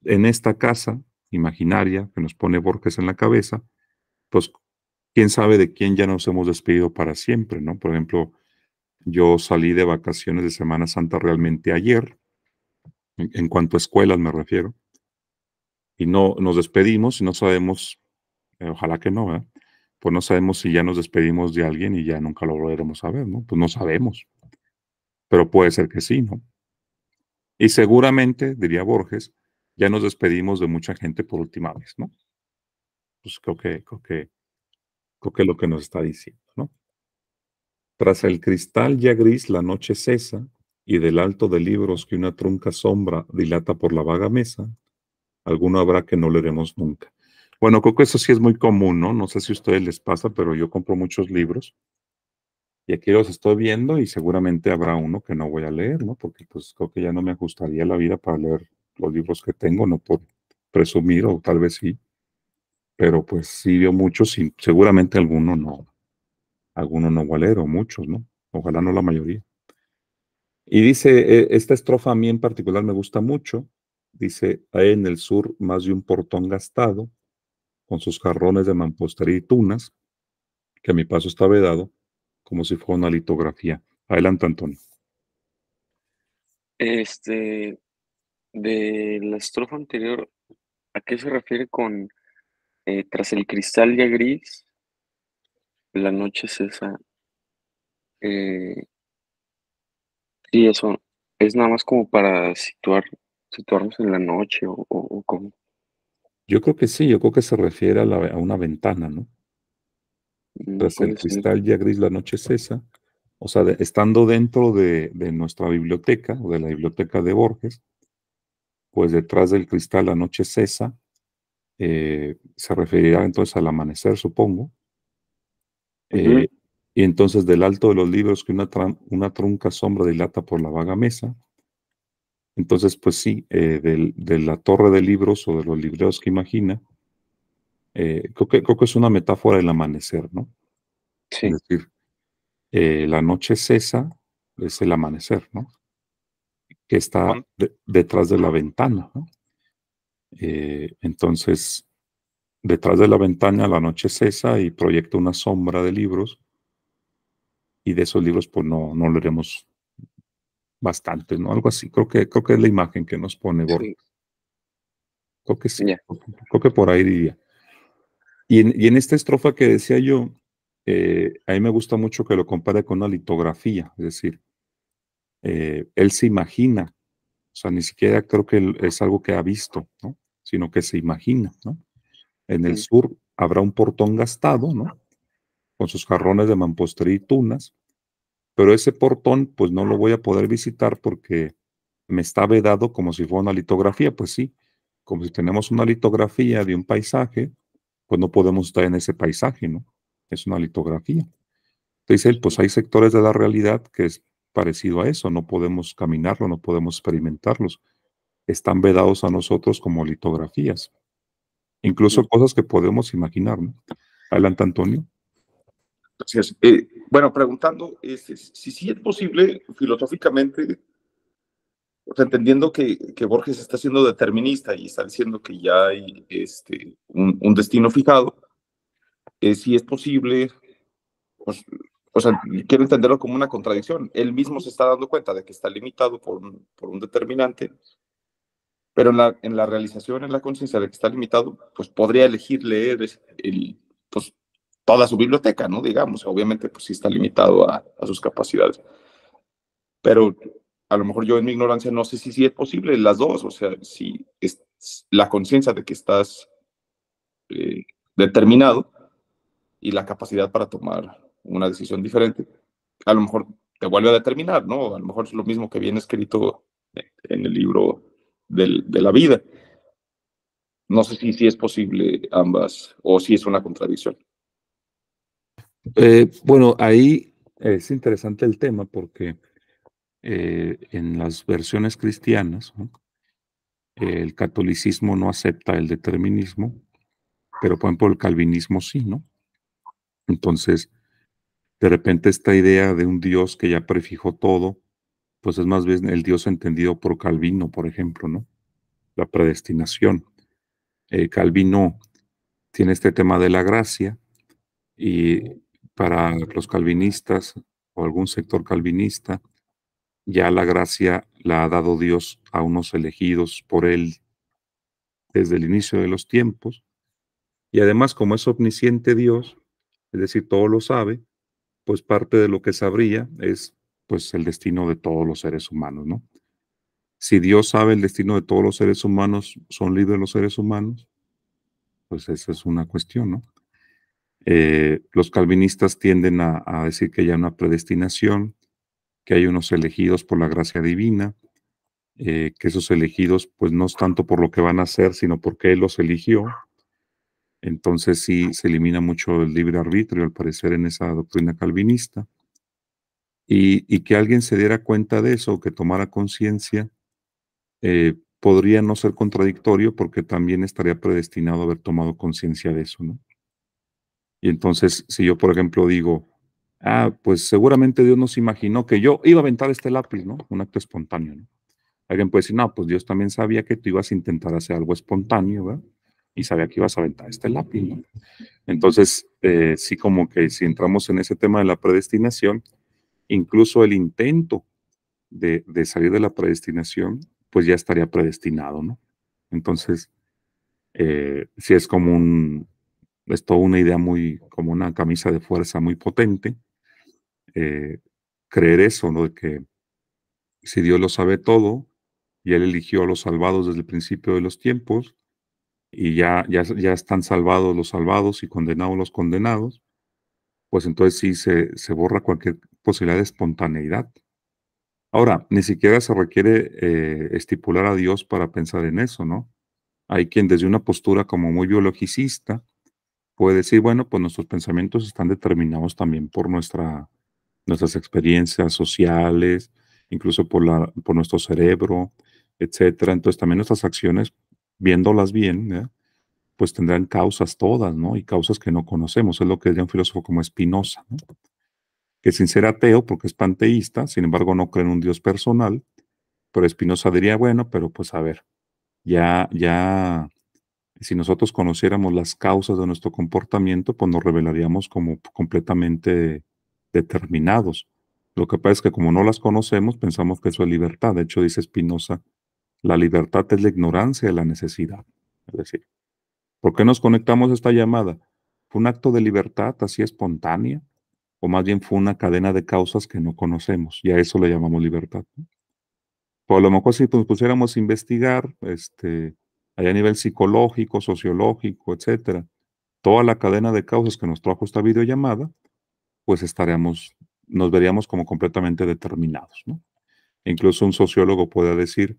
en esta casa imaginaria que nos pone Borges en la cabeza, pues quién sabe de quién ya nos hemos despedido para siempre, ¿no? Por ejemplo, yo salí de vacaciones de Semana Santa realmente ayer, en cuanto a escuelas me refiero, y no nos despedimos y no sabemos, ojalá que no, ¿verdad? Pues no sabemos si ya nos despedimos de alguien y ya nunca lo volveremos a ver, ¿no? Pues no sabemos, pero puede ser que sí, ¿no? Y seguramente, diría Borges, ya nos despedimos de mucha gente por última vez, ¿no? Pues creo que es lo que nos está diciendo, ¿no? Tras el cristal ya gris la noche cesa, y del alto de libros que una trunca sombra dilata por la vaga mesa, alguno habrá que no leeremos nunca. Bueno, creo que eso sí es muy común, ¿no? No sé si a ustedes les pasa, pero yo compro muchos libros y aquí los estoy viendo y seguramente habrá uno que no voy a leer, ¿no? Porque pues creo que ya no me ajustaría la vida para leer los libros que tengo, no por presumir o tal vez sí, pero pues sí veo muchos y seguramente alguno no voy a leer o muchos, ¿no? Ojalá no la mayoría. Y dice, esta estrofa a mí en particular me gusta mucho. Dice, hay en el sur más de un portón gastado, con sus jarrones de mampostería y tunas, que a mi paso está vedado, como si fuera una litografía. Adelante, Antonio. De la estrofa anterior, ¿a qué se refiere con tras el cristal ya gris? la noche cesa, eh, sí, eso es nada más como para situarnos en la noche o cómo. Yo creo que sí, yo creo que se refiere a una ventana, ¿no? Tras el Puede ser. cristal ya gris la noche cesa, o sea, estando dentro de nuestra biblioteca o de la biblioteca de Borges, pues detrás del cristal la noche cesa, se referirá entonces al amanecer, supongo. Ujú, eh, y entonces del alto de los libros que una trunca sombra dilata por la vaga mesa. Entonces, pues sí, de la torre de libros o de los libreros que imagina, creo que es una metáfora del amanecer, ¿no? Es sí. decir, la noche cesa, es el amanecer, ¿no? Que está Juan, detrás de la ventana, ¿no? Entonces, detrás de la ventana la noche cesa y proyecta una sombra de libros, y de esos libros pues no leeremos bastante, ¿no? Algo así, creo que es la imagen que nos pone Borges. Sí, Creo que sí, ya. creo que por ahí diría. Y en esta estrofa que decía yo, a mí me gusta mucho que lo compare con una litografía, es decir, él se imagina, o sea, ni siquiera creo que es algo que ha visto, ¿no? Sino que se imagina, ¿no? En el Sí, sur habrá un portón gastado, ¿no? Con sus jarrones de mampostería y tunas, pero ese portón, pues no lo voy a poder visitar porque me está vedado como si fuera una litografía, pues sí, como si tenemos una litografía de un paisaje, pues no podemos estar en ese paisaje, ¿no? Es una litografía. Dice él, pues sí, hay sectores de la realidad que es parecido a eso, no podemos caminarlo, no podemos experimentarlos, están vedados a nosotros como litografías, incluso sí. cosas que podemos imaginar, ¿no? Adelante, Antonio. gracias. Bueno, preguntando si sí es posible filosóficamente, o sea, entendiendo que Borges está siendo determinista y está diciendo que ya hay un destino fijado, si es posible, pues, o sea, quiero entenderlo como una contradicción. Él mismo se está dando cuenta de que está limitado por un determinante, pero en la realización, en la conciencia de que está limitado, pues podría elegir leer pues, toda su biblioteca, ¿no? Digamos, obviamente, pues sí está limitado a sus capacidades, pero a lo mejor yo en mi ignorancia no sé si sí es posible las dos, o sea, si es la conciencia de que estás eh, determinado y la capacidad para tomar una decisión diferente, a lo mejor te vuelve a determinar, ¿no? A lo mejor es lo mismo que viene escrito en el libro de la vida. No sé si es posible ambas o si es una contradicción. Bueno, ahí es interesante el tema porque en las versiones cristianas, ¿no? El catolicismo no acepta el determinismo, pero por ejemplo el calvinismo sí, ¿no? Entonces, de repente esta idea de un Dios que ya prefijó todo, pues es más bien el Dios entendido por Calvino, por ejemplo, ¿no? La predestinación. Calvino tiene este tema de la gracia y para los calvinistas o algún sector calvinista, ya la gracia la ha dado Dios a unos elegidos por él desde el inicio de los tiempos. Y además, como es omnisciente Dios, es decir, todo lo sabe, pues parte de lo que sabría es pues el destino de todos los seres humanos, ¿no? Si Dios sabe el destino de todos los seres humanos, ¿son libres los seres humanos? Pues esa es una cuestión, ¿no? Los calvinistas tienden a decir que hay una predestinación, que hay unos elegidos por la gracia divina, que esos elegidos pues no es tanto por lo que van a hacer, sino porque Él los eligió. Entonces sí se elimina mucho el libre arbitrio, al parecer, en esa doctrina calvinista. Y que alguien se diera cuenta de eso, que tomara conciencia, podría no ser contradictorio porque también estaría predestinado a haber tomado conciencia de eso, ¿no? Y entonces, si yo, por ejemplo, digo, pues seguramente Dios nos imaginó que yo iba a aventar este lápiz, ¿no? Un acto espontáneo, ¿no? Alguien puede decir, no, pues Dios también sabía que tú ibas a intentar hacer algo espontáneo, ¿verdad? Y sabía que ibas a aventar este lápiz, ¿no? Entonces, sí, como que si entramos en ese tema de la predestinación, incluso el intento de salir de la predestinación, pues ya estaría predestinado, ¿no? Entonces, sí es como es toda una idea muy, como una camisa de fuerza muy potente, creer eso, ¿no? De que si Dios lo sabe todo y Él eligió a los salvados desde el principio de los tiempos y ya están salvados los salvados y condenados los condenados, pues entonces sí se borra cualquier posibilidad de espontaneidad. Ahora, ni siquiera se requiere estipular a Dios para pensar en eso, ¿no? Hay quien desde una postura como muy biologicista puede decir, bueno, pues nuestros pensamientos están determinados también por nuestras experiencias sociales, incluso por nuestro cerebro, etcétera. Entonces también nuestras acciones, viéndolas bien, ¿eh? Pues tendrán causas todas, ¿no? Y causas que no conocemos. Es lo que decía un filósofo como Spinoza, ¿no? Que sin ser ateo, porque es panteísta, sin embargo no cree en un Dios personal, pero Spinoza diría, bueno, pero pues a ver, ya, si nosotros conociéramos las causas de nuestro comportamiento, pues nos revelaríamos como completamente determinados. Lo que pasa es que como no las conocemos, pensamos que eso es libertad. De hecho, dice Spinoza, la libertad es la ignorancia de la necesidad. Es decir, ¿por qué nos conectamos a esta llamada? ¿Fue un acto de libertad así espontánea? ¿O más bien fue una cadena de causas que no conocemos? Y a eso le llamamos libertad, ¿no? O a lo mejor si nos pusiéramos a investigar, allá a nivel psicológico, sociológico, etcétera, toda la cadena de causas que nos trajo esta videollamada, pues nos veríamos como completamente determinados, ¿no? E incluso un sociólogo puede decir,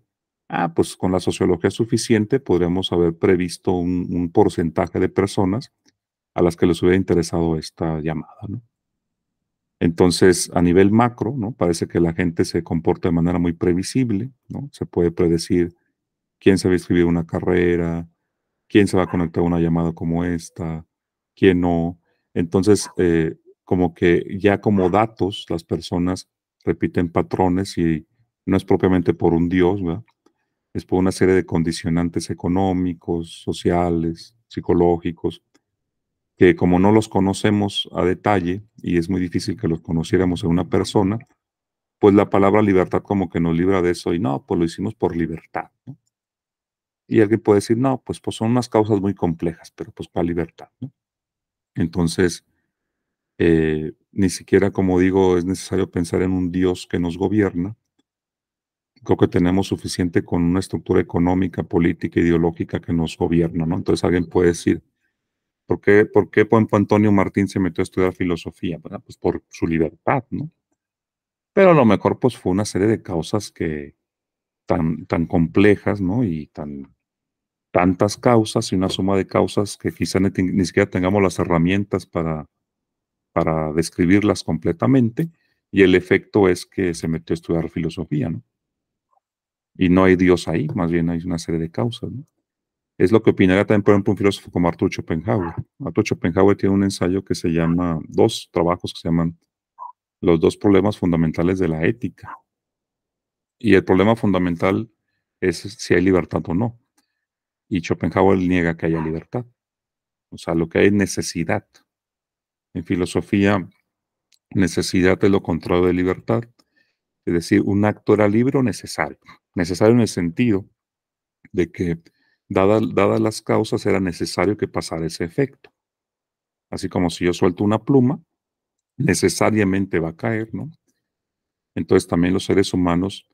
pues con la sociología suficiente podríamos haber previsto un porcentaje de personas a las que les hubiera interesado esta llamada, ¿no? Entonces, a nivel macro, ¿no? Parece que la gente se comporta de manera muy previsible, ¿no? Se puede predecir quién se va a inscribir a una carrera, quién se va a conectar a una llamada como esta, quién no. Entonces, como que ya como datos, las personas repiten patrones y no es propiamente por un Dios, ¿verdad? Es por una serie de condicionantes económicos, sociales, psicológicos, que como no los conocemos a detalle y es muy difícil que los conociéramos en una persona, pues la palabra libertad como que nos libra de eso y no, pues lo hicimos por libertad, ¿no? Y alguien puede decir, no, pues son unas causas muy complejas, pero pues para libertad, ¿no? Entonces, ni siquiera, como digo, es necesario pensar en un Dios que nos gobierna. Creo que tenemos suficiente con una estructura económica, política, ideológica que nos gobierna, ¿no? Entonces alguien puede decir, ¿por qué Pompo Antonio Martín se metió a estudiar filosofía? Bueno, pues por su libertad, ¿no? Pero a lo mejor pues fue una serie de causas que tan complejas, ¿no? Y tantas causas y una suma de causas que quizá ni siquiera tengamos las herramientas para describirlas completamente, y el efecto es que se metió a estudiar filosofía, ¿no? Y no hay Dios ahí, más bien hay una serie de causas, ¿no? Es lo que opinaría también, por ejemplo, un filósofo como Arthur Schopenhauer. Arthur Schopenhauer tiene un ensayo que se llama, dos trabajos que se llaman Los dos problemas fundamentales de la ética. Y el problema fundamental es si hay libertad o no. Y Schopenhauer niega que haya libertad. O sea, lo que hay es necesidad. En filosofía, necesidad es lo contrario de libertad. Es decir, un acto era libre o necesario. Necesario en el sentido de que, dadas las causas, era necesario que pasara ese efecto. Así como si yo suelto una pluma, necesariamente va a caer, ¿no? Entonces también los seres humanos,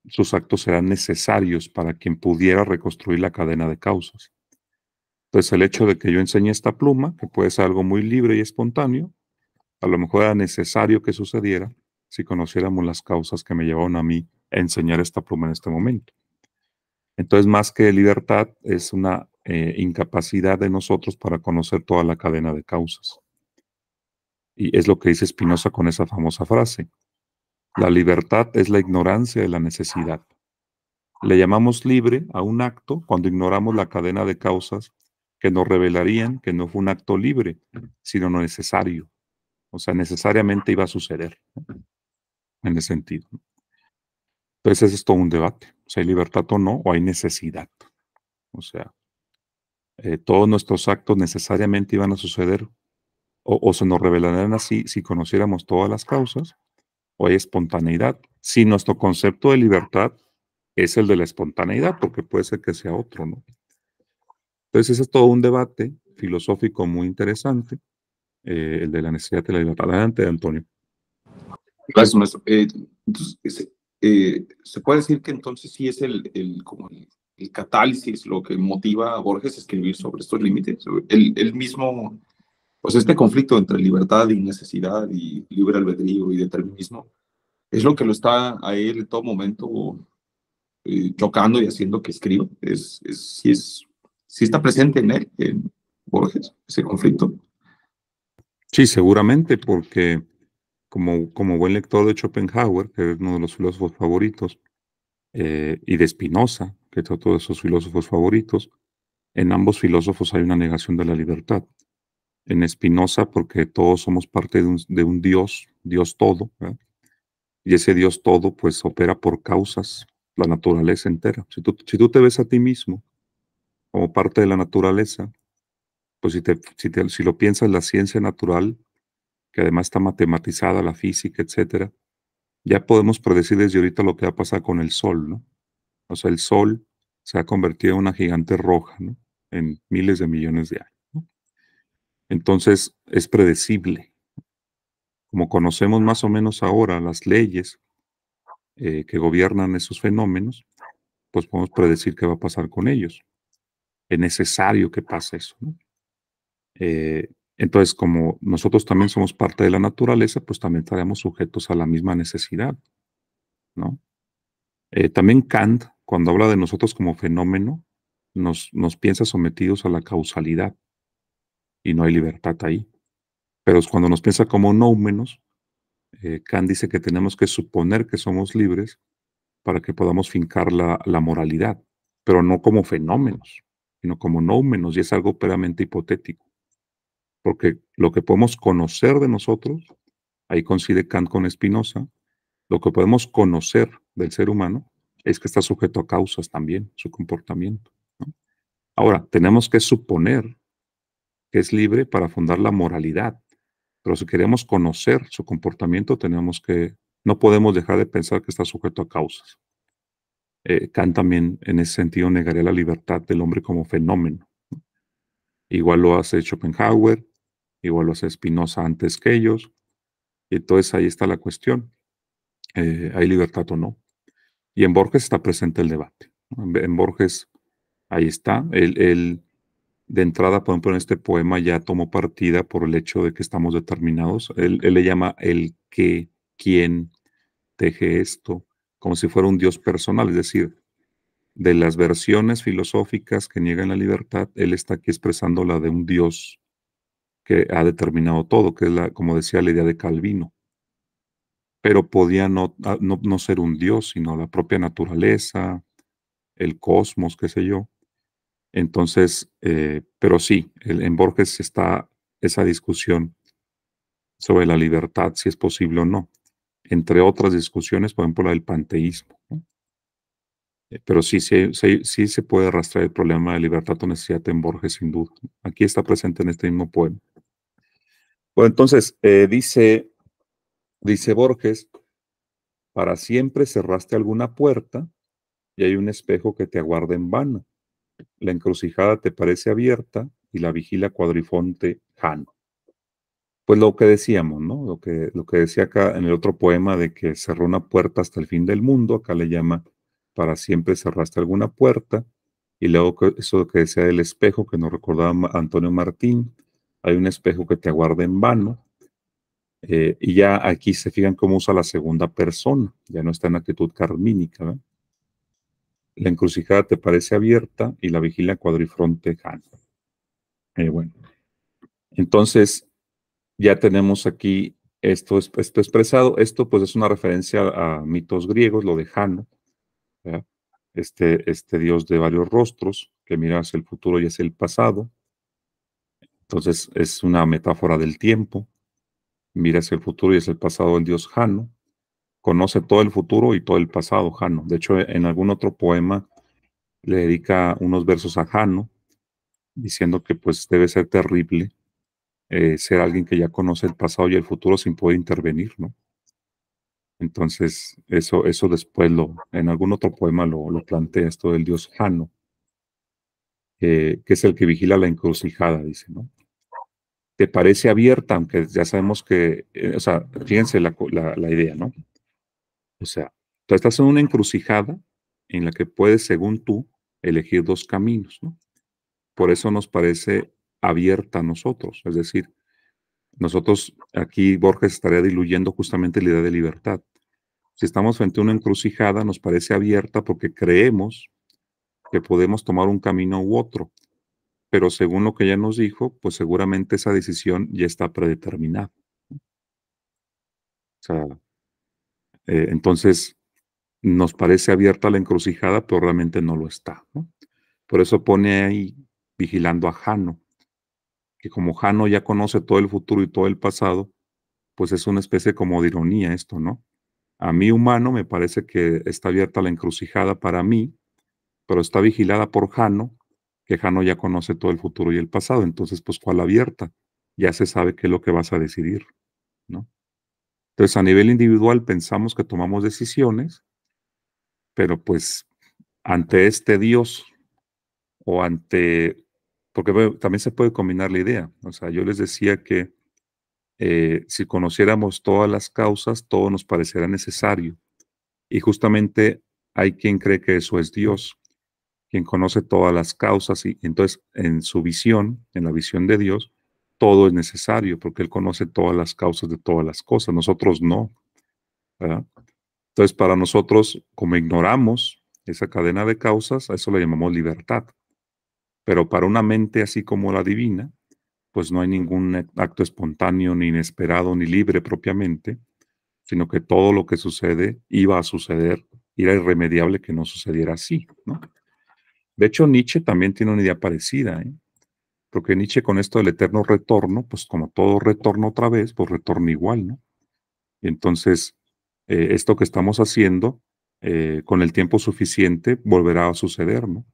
sus actos serán necesarios para quien pudiera reconstruir la cadena de causas. Entonces el hecho de que yo enseñe esta pluma, que puede ser algo muy libre y espontáneo, a lo mejor era necesario que sucediera si conociéramos las causas que me llevaron a mí a enseñar esta pluma en este momento. Entonces, más que libertad, es una incapacidad de nosotros para conocer toda la cadena de causas. Y es lo que dice Spinoza con esa famosa frase. La libertad es la ignorancia de la necesidad. Le llamamos libre a un acto cuando ignoramos la cadena de causas que nos revelarían que no fue un acto libre, sino necesario. O sea, necesariamente iba a suceder, ¿no? En ese sentido. Entonces, ese es todo un debate. Si hay libertad o no, o hay necesidad. O sea, todos nuestros actos necesariamente iban a suceder o se nos revelarían así si conociéramos todas las causas, o hay espontaneidad. Si nuestro concepto de libertad es el de la espontaneidad, porque puede ser que sea otro, ¿no? Entonces, ese es todo un debate filosófico muy interesante, el de la necesidad de la libertad. Adelante, Antonio. Gracias, maestro. Entonces, se puede decir que entonces sí es como el catálisis lo que motiva a Borges a escribir sobre estos límites. El mismo, pues este conflicto entre libertad y necesidad y libre albedrío y determinismo es lo que lo está a él en todo momento chocando y haciendo que escriba. Sí está presente en él, en Borges, ese conflicto. Sí, seguramente, porque como buen lector de Schopenhauer, que es uno de los filósofos favoritos, y de Spinoza, que es otro de sus filósofos favoritos, en ambos filósofos hay una negación de la libertad. En Spinoza, porque todos somos parte de un Dios, Dios todo, ¿verdad? Y ese Dios todo, pues, opera por causas, la naturaleza entera. Si tú te ves a ti mismo como parte de la naturaleza, pues si lo piensas, la ciencia natural, que además está matematizada, la física, etcétera, ya podemos predecir desde ahorita lo que va a pasar con el Sol, ¿no? O sea, el Sol se ha convertido en una gigante roja, ¿no? En miles de millones de años, ¿no? Entonces, es predecible. Como conocemos más o menos ahora las leyes que gobiernan esos fenómenos, pues podemos predecir qué va a pasar con ellos. Es necesario que pase eso, ¿no? Entonces, como nosotros también somos parte de la naturaleza, pues también estaremos sujetos a la misma necesidad, ¿no? También Kant, cuando habla de nosotros como fenómeno, nos piensa sometidos a la causalidad y no hay libertad ahí. Pero cuando nos piensa como noúmenos, Kant dice que tenemos que suponer que somos libres para que podamos fincar la moralidad, pero no como fenómenos, sino como noúmenos, y es algo puramente hipotético. Porque lo que podemos conocer de nosotros, ahí coincide Kant con Spinoza, lo que podemos conocer del ser humano es que está sujeto a causas también, su comportamiento, ¿no? Ahora, tenemos que suponer que es libre para fundar la moralidad, pero si queremos conocer su comportamiento, no podemos dejar de pensar que está sujeto a causas. Kant también en ese sentido negaría la libertad del hombre como fenómeno. Igual lo hace Schopenhauer, igual lo hace Spinoza antes que ellos, y entonces ahí está la cuestión, ¿hay libertad o no? Y en Borges está presente el debate, ¿no? En Borges ahí está, él de entrada, por ejemplo, en este poema ya tomó partida por el hecho de que estamos determinados, él le llama el qué, quién teje esto, como si fuera un Dios personal, es decir, de las versiones filosóficas que niegan la libertad, él está aquí expresando la de un Dios que ha determinado todo, que es como decía la idea de Calvino, pero podía no ser un Dios, sino la propia naturaleza, el cosmos, qué sé yo. Entonces, pero sí, en Borges está esa discusión sobre la libertad, si es posible o no, entre otras discusiones, por ejemplo, la del panteísmo, ¿no? Pero sí se puede arrastrar el problema de libertad o necesidad en Borges, sin duda. Aquí está presente en este mismo poema. Bueno, entonces, dice Borges, para siempre cerraste alguna puerta y hay un espejo que te aguarda en vano. La encrucijada te parece abierta y la vigila cuadrifonte Jano. Pues lo que decíamos, ¿no? Lo que decía acá en el otro poema de que cerró una puerta hasta el fin del mundo, acá le llama para siempre cerraste alguna puerta. Y luego eso que decía del espejo, que nos recordaba Antonio Martín, hay un espejo que te aguarda en vano. Y ya aquí se fijan cómo usa la segunda persona, ya no está en actitud carmínica, ¿verdad? La encrucijada te parece abierta y la vigilia cuadrifronte Jano. Bueno, entonces ya tenemos aquí esto expresado. Esto pues es una referencia a mitos griegos, lo de Jano, ¿verdad? Este dios de varios rostros que mira hacia el futuro y hacia el pasado. Entonces es una metáfora del tiempo. Mira hacia el futuro y hacia el pasado el dios Jano. Conoce todo el futuro y todo el pasado, Jano. De hecho, en algún otro poema le dedica unos versos a Jano, diciendo que pues debe ser terrible ser alguien que ya conoce el pasado y el futuro sin poder intervenir, ¿no? Entonces, eso después en algún otro poema lo plantea esto del dios Jano. que es el que vigila la encrucijada, dice, ¿no? Te parece abierta, aunque ya sabemos que, o sea, fíjense la idea, ¿no? O sea, tú estás en una encrucijada en la que puedes, según tú, elegir dos caminos, ¿no? Por eso nos parece abierta a nosotros. Es decir, nosotros aquí Borges estaría diluyendo justamente la idea de libertad. Si estamos frente a una encrucijada, nos parece abierta porque creemos que podemos tomar un camino u otro. Pero según lo que ella nos dijo, pues seguramente esa decisión ya está predeterminada. O sea, entonces nos parece abierta la encrucijada, pero realmente no lo está, ¿no? Por eso pone ahí vigilando a Jano, que como Jano ya conoce todo el futuro y todo el pasado, pues es una especie como de ironía esto, ¿no? A mí humano me parece que está abierta la encrucijada para mí, pero está vigilada por Jano, que Jano ya conoce todo el futuro y el pasado. Entonces, pues, ¿cuál abierta? Ya se sabe qué es lo que vas a decidir, ¿no? Entonces, a nivel individual pensamos que tomamos decisiones, pero pues ante este Dios o ante, porque bueno, también se puede combinar la idea. O sea, yo les decía que si conociéramos todas las causas, todo nos parecerá necesario. Y justamente hay quien cree que eso es Dios, quien conoce todas las causas y entonces en su visión, en la visión de Dios, todo es necesario porque Él conoce todas las causas de todas las cosas, nosotros no, ¿verdad? Entonces para nosotros, como ignoramos esa cadena de causas, a eso le llamamos libertad, pero para una mente así como la divina, pues no hay ningún acto espontáneo, ni inesperado, ni libre propiamente, sino que todo lo que sucede iba a suceder, y era irremediable que no sucediera así, ¿no? De hecho, Nietzsche también tiene una idea parecida, ¿eh? Porque Nietzsche con esto del eterno retorno, pues como todo retorno otra vez, pues retorna igual, ¿no? Y entonces, esto que estamos haciendo, con el tiempo suficiente, volverá a suceder, ¿no?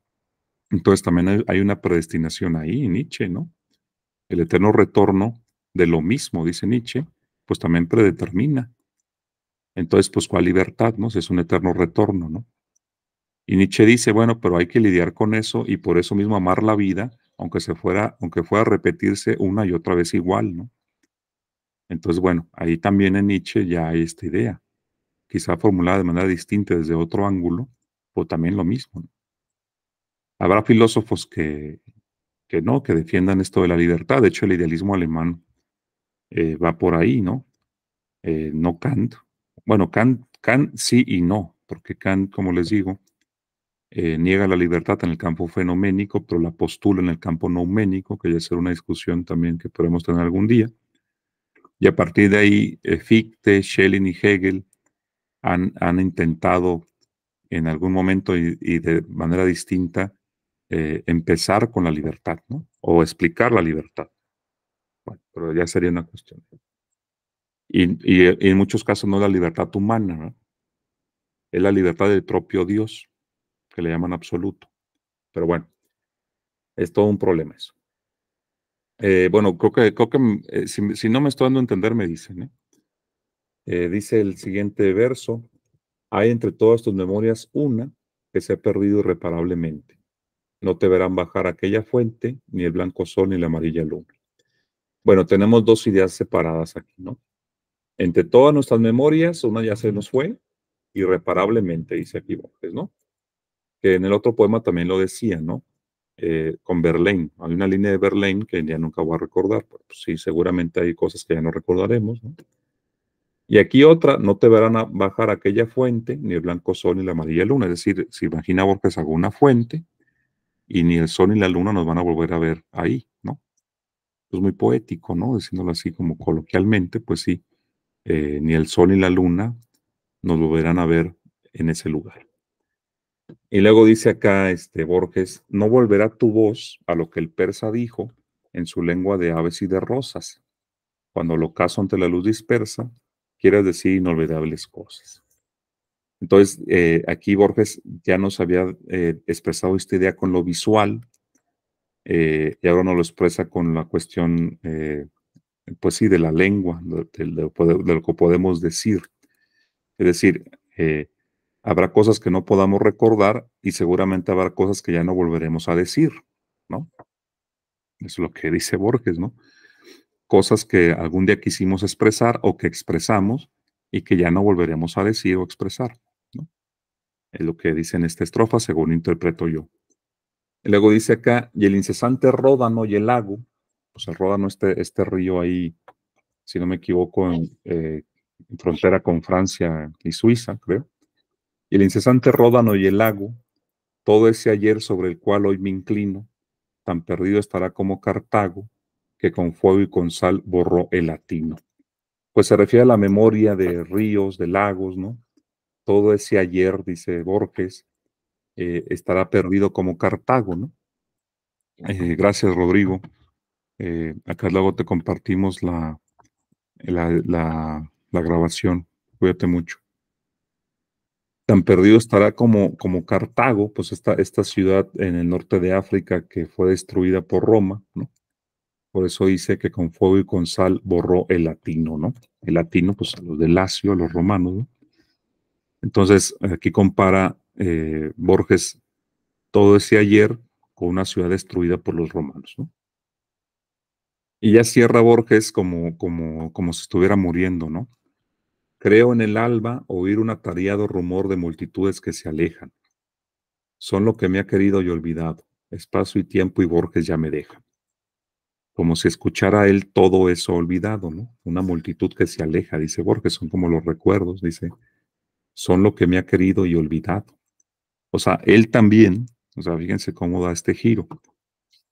Entonces también hay una predestinación ahí, Nietzsche, ¿no? El eterno retorno de lo mismo, dice Nietzsche, pues también predetermina. Entonces, pues, ¿cuál libertad, no? Si es un eterno retorno, ¿no? Y Nietzsche dice, bueno, pero hay que lidiar con eso y por eso mismo amar la vida, aunque fuera a repetirse una y otra vez igual, ¿no? Entonces, bueno, ahí también en Nietzsche ya hay esta idea, quizá formulada de manera distinta desde otro ángulo, o también lo mismo, ¿no? Habrá filósofos que no, que defiendan esto de la libertad. De hecho, el idealismo alemán va por ahí, ¿no? No Kant. Bueno, Kant sí y no, porque Kant, como les digo, niega la libertad en el campo fenoménico, pero la postula en el campo nouménico, que ya será una discusión también que podemos tener algún día. Y a partir de ahí, Fichte, Schelling y Hegel han intentado en algún momento y de manera distinta empezar con la libertad, ¿no? O explicar la libertad. Bueno, pero ya sería una cuestión. Y en muchos casos no es la libertad humana, ¿no? Es la libertad del propio Dios, que le llaman absoluto. Pero bueno, es todo un problema eso. Bueno, creo que si no me estoy dando a entender, me dicen, ¿eh? Dice el siguiente verso, hay entre todas tus memorias una que se ha perdido irreparablemente. No te verán bajar aquella fuente, ni el blanco sol, ni la amarilla luna. Bueno, tenemos dos ideas separadas aquí, ¿no? Entre todas nuestras memorias, una ya se nos fue, irreparablemente, dice aquí Borges, ¿no? Que en el otro poema también lo decía, ¿no? Con Verlaine. Hay una línea de Verlaine que ya nunca voy a recordar, pero pues sí, seguramente hay cosas que ya no recordaremos, ¿no? Y aquí otra, no te verán a bajar aquella fuente, ni el blanco sol, ni la amarilla luna. Es decir, si imagina Borges alguna fuente, y ni el sol ni la luna nos van a volver a ver ahí, ¿no? Es muy poético, ¿no? Diciéndolo así como coloquialmente, pues sí, ni el sol ni la luna nos volverán a ver en ese lugar. Y luego dice acá Borges, no volverá tu voz a lo que el persa dijo en su lengua de aves y de rosas. Cuando el ocaso ante la luz dispersa, quieres decir inolvidables cosas. Entonces, aquí Borges ya nos había expresado esta idea con lo visual, y ahora nos lo expresa con la cuestión, pues sí, de la lengua, de lo que podemos decir. Es decir, habrá cosas que no podamos recordar y seguramente habrá cosas que ya no volveremos a decir. Es lo que dice Borges, ¿no? Cosas que algún día quisimos expresar o que expresamos y que ya no volveremos a decir o expresar, ¿no? Es lo que dice en esta estrofa, según interpreto yo. Y luego dice acá, y el incesante ródano y el lago, pues el ródano, este río ahí, si no me equivoco, en frontera con Francia y Suiza, creo. Y el incesante ródano y el lago, todo ese ayer sobre el cual hoy me inclino, tan perdido estará como Cartago, que con fuego y con sal borró el latino. Pues se refiere a la memoria de ríos, de lagos, ¿no? Todo ese ayer, dice Borges, estará perdido como Cartago, ¿no? Gracias, Rodrigo. Acá luego te compartimos la grabación. Cuídate mucho. Tan perdido estará como Cartago, pues esta ciudad en el norte de África que fue destruida por Roma, ¿no? Por eso dice que con fuego y con sal borró el latino, ¿no? El latino, pues a los de Lacio, a los romanos, ¿no? Entonces, aquí compara Borges todo ese ayer con una ciudad destruida por los romanos, ¿no? Y ya cierra Borges como si estuviera muriendo, ¿no? Creo en el alba oír un atareado rumor de multitudes que se alejan. Son lo que me ha querido y olvidado. Espacio y tiempo y Borges ya me dejan. Como si escuchara él todo eso olvidado, ¿no? Una multitud que se aleja, dice Borges, son como los recuerdos, dice, son lo que me ha querido y olvidado. O sea, él también, o sea, fíjense cómo da este giro.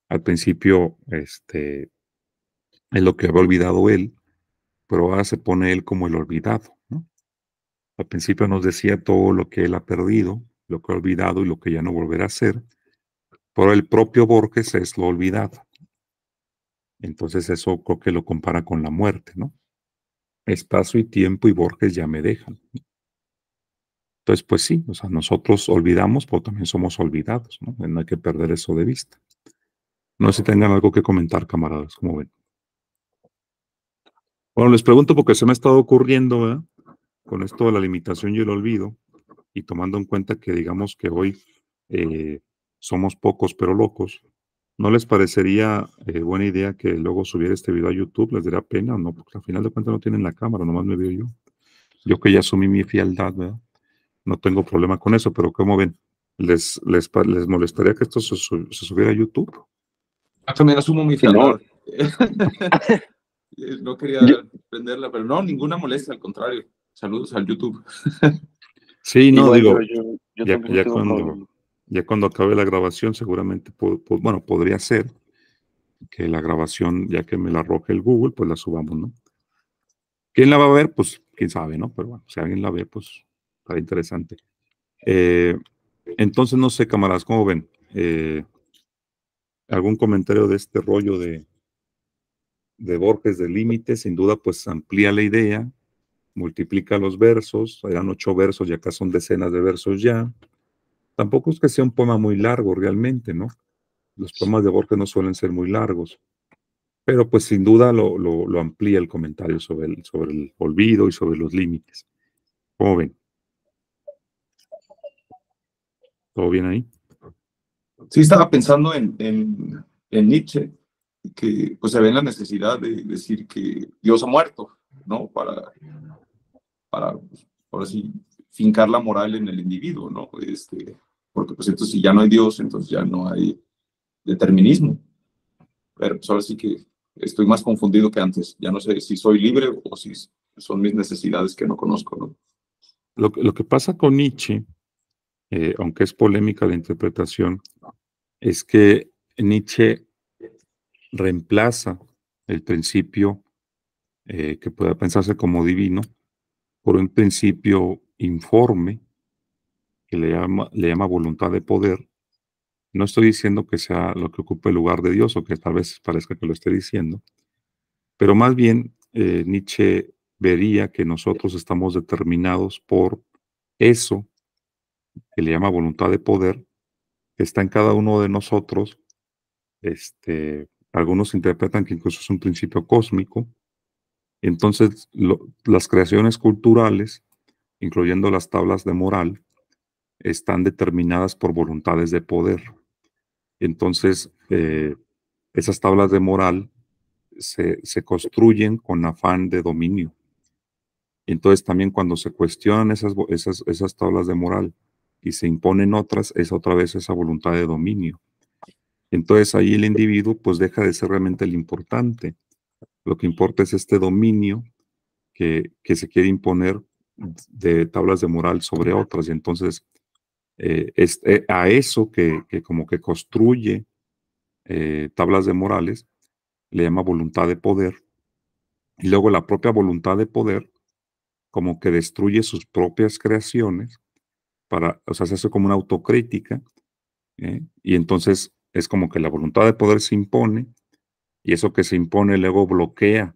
Al principio, es lo que había olvidado él, pero ahora se pone él como el olvidado, ¿no? Al principio nos decía todo lo que él ha perdido, lo que ha olvidado y lo que ya no volverá a hacer, pero el propio Borges es lo olvidado. Entonces eso creo que lo compara con la muerte, ¿no? Espacio y tiempo y Borges ya me dejan. Entonces, pues sí, o sea, nosotros olvidamos, pero también somos olvidados, ¿no? No hay que perder eso de vista. No sé si tengan algo que comentar, camaradas, como ven. Bueno, les pregunto porque se me ha estado ocurriendo, ¿verdad? Con esto de la limitación y el olvido, y tomando en cuenta que digamos que hoy somos pocos pero locos, ¿no les parecería buena idea que luego subiera este video a YouTube? ¿Les daría pena o no? Porque al final de cuentas no tienen la cámara, nomás me veo yo. Yo que ya asumí mi frialdad, ¿verdad? No tengo problema con eso, pero ¿cómo ven? ¿Les molestaría que esto se subiera a YouTube? También asumo mi Sí, no. frialdad. No quería prenderla, pero no, ninguna molestia, al contrario. Saludos al YouTube. Sí, no, Igual digo, yo tampoco tengo problema. ya cuando acabe la grabación, seguramente, bueno, podría ser que la grabación, ya que me la arroje el Google, pues la subamos, ¿no? ¿Quién la va a ver? Pues quién sabe, ¿no? Pero bueno, si alguien la ve, pues estará interesante. Entonces, no sé, camaradas, ¿cómo ven? ¿Algún comentario de este rollo de Borges de límite? Sin duda, pues amplía la idea, multiplica los versos, eran 8 versos y acá son decenas de versos ya. Tampoco es que sea un poema muy largo realmente, ¿no? Los poemas de Borges no suelen ser muy largos, pero pues sin duda lo amplía el comentario sobre el olvido y sobre los límites. ¿Cómo ven? ¿Todo bien ahí? Sí, estaba pensando en Nietzsche, que pues se ve en la necesidad de decir que Dios ha muerto, ¿no? Para ahora sí, fincar la moral en el individuo, ¿no? Porque pues entonces si ya no hay Dios, entonces ya no hay determinismo. Pero pues ahora sí que estoy más confundido que antes. Ya no sé si soy libre o si son mis necesidades que no conozco, ¿no? Lo que pasa con Nietzsche, aunque es polémica la interpretación, es que Nietzsche reemplaza el principio que pueda pensarse como divino por un principio informe que le llama voluntad de poder. No estoy diciendo que sea lo que ocupe el lugar de Dios o que tal vez parezca que lo esté diciendo, pero más bien Nietzsche vería que nosotros estamos determinados por eso que le llama voluntad de poder, que está en cada uno de nosotros. Algunos interpretan que incluso es un principio cósmico. Entonces, las creaciones culturales, incluyendo las tablas de moral, están determinadas por voluntades de poder. Entonces, esas tablas de moral se construyen con afán de dominio. Entonces también cuando se cuestionan esas tablas de moral y se imponen otras, es otra vez esa voluntad de dominio. Entonces ahí el individuo pues deja de ser realmente el importante. Lo que importa es este dominio que se quiere imponer de tablas de moral sobre otras. Y entonces a eso que como que construye tablas de morales le llama voluntad de poder. Y luego la propia voluntad de poder como que destruye sus propias creaciones o sea, se hace como una autocrítica, y entonces es como que la voluntad de poder se impone, y eso que se impone luego bloquea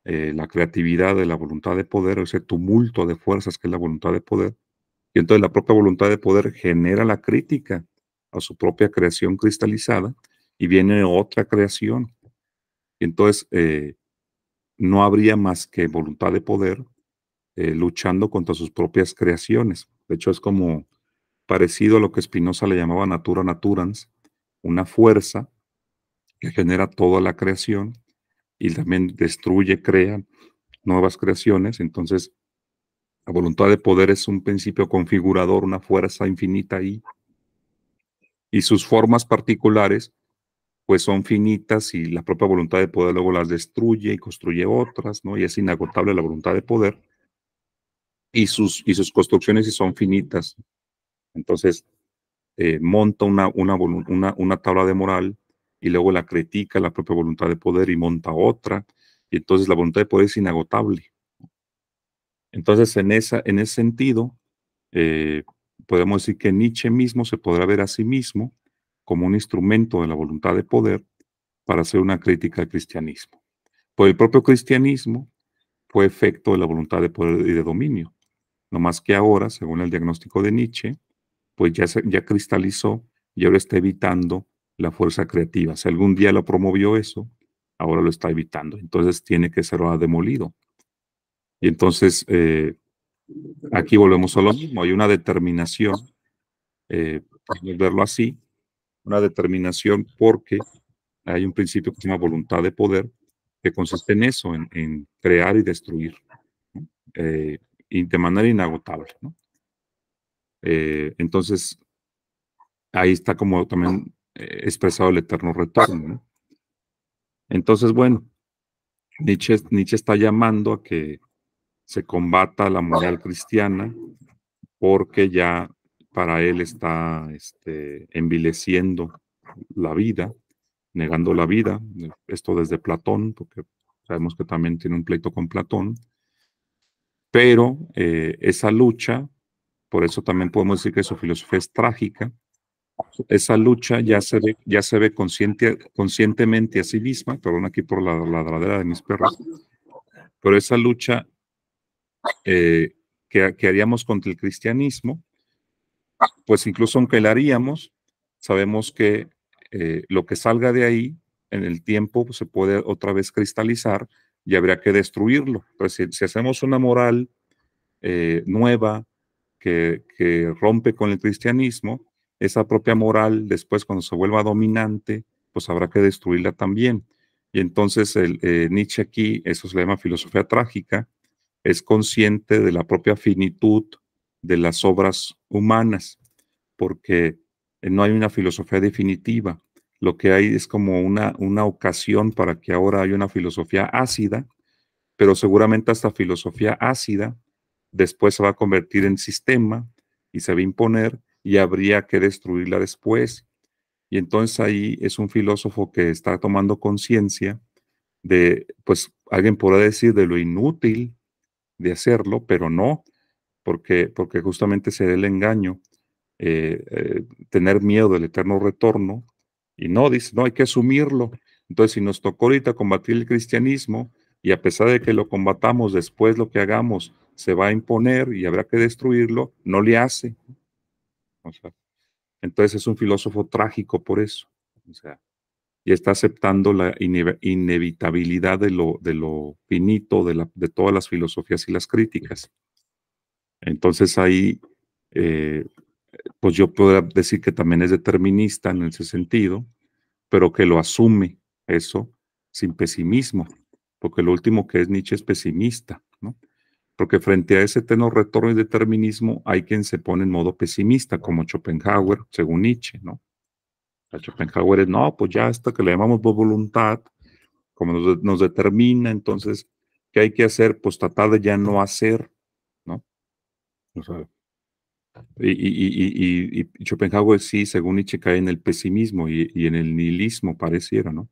la creatividad de la voluntad de poder, o ese tumulto de fuerzas que es la voluntad de poder, y entonces la propia voluntad de poder genera la crítica a su propia creación cristalizada, y viene otra creación. Y entonces no habría más que voluntad de poder luchando contra sus propias creaciones. De hecho, es como parecido a lo que Spinoza le llamaba natura naturans, una fuerza que genera toda la creación y también destruye, crea nuevas creaciones. Entonces, la voluntad de poder es un principio configurador, una fuerza infinita ahí, y sus formas particulares pues son finitas, y la propia voluntad de poder luego las destruye y construye otras, ¿no? Y es inagotable la voluntad de poder, y sus construcciones sí son finitas. Entonces, monta una tabla de moral y luego la critica la propia voluntad de poder y monta otra, y entonces la voluntad de poder es inagotable. Entonces, en ese sentido, eh, podemos decir que Nietzsche mismo se podrá ver a sí mismo como un instrumento de la voluntad de poder para hacer una crítica al cristianismo. Pues el propio cristianismo fue efecto de la voluntad de poder y de dominio, no más que ahora, según el diagnóstico de Nietzsche, pues ya cristalizó y ahora está evitando la fuerza creativa. Si algún día lo promovió eso, ahora lo está evitando. Entonces tiene que ser demolido. Y entonces aquí volvemos a lo mismo. Hay una determinación, podemos verlo así, una determinación porque hay un principio que se llama voluntad de poder, que consiste en eso, en crear y destruir, ¿no? Y de manera inagotable, ¿no? Entonces, ahí está como también expresado el eterno retorno, ¿no? Entonces, bueno, Nietzsche está llamando a que se combata la moral cristiana porque ya para él está envileciendo la vida, negando la vida, esto desde Platón, porque sabemos que también tiene un pleito con Platón, pero esa lucha, por eso también podemos decir que su filosofía es trágica. Esa lucha ya se ve conscientemente a sí misma, perdón aquí por la ladradera de mis perros, pero esa lucha que haríamos contra el cristianismo, pues incluso aunque la haríamos, sabemos que lo que salga de ahí en el tiempo pues, se puede otra vez cristalizar y habría que destruirlo. Entonces, si hacemos una moral nueva que rompe con el cristianismo, esa propia moral después cuando se vuelva dominante, pues habrá que destruirla también. Y entonces Nietzsche aquí, eso se le llama filosofía trágica, es consciente de la propia finitud de las obras humanas, porque no hay una filosofía definitiva. Lo que hay es como una ocasión para que ahora haya una filosofía ácida, pero seguramente esta filosofía ácida después se va a convertir en sistema y se va a imponer y habría que destruirla después. Y entonces ahí es un filósofo que está tomando conciencia de, pues alguien podrá decir de lo inútil de hacerlo, pero no, porque justamente será el engaño, tener miedo del eterno retorno, y no, dice, no, hay que asumirlo. Entonces, si nos tocó ahorita combatir el cristianismo, y a pesar de que lo combatamos, después lo que hagamos se va a imponer y habrá que destruirlo, no le hace. O sea, entonces es un filósofo trágico por eso. O sea, y está aceptando la inevitabilidad de lo finito de todas las filosofías y las críticas. Entonces ahí, pues yo podría decir que también es determinista en ese sentido, pero que lo asume eso sin pesimismo, porque lo último que es Nietzsche es pesimista, ¿no? Porque frente a ese eterno retorno y determinismo hay quien se pone en modo pesimista, como Schopenhauer, según Nietzsche, ¿no? A Schopenhauer es, no, pues ya hasta que le llamamos voluntad, como nos determina, entonces, ¿qué hay que hacer? Pues tratar de ya no hacer, ¿no? O sea, y Schopenhauer sí, según Nietzsche, cae en el pesimismo y en el nihilismo, pareciera, ¿no?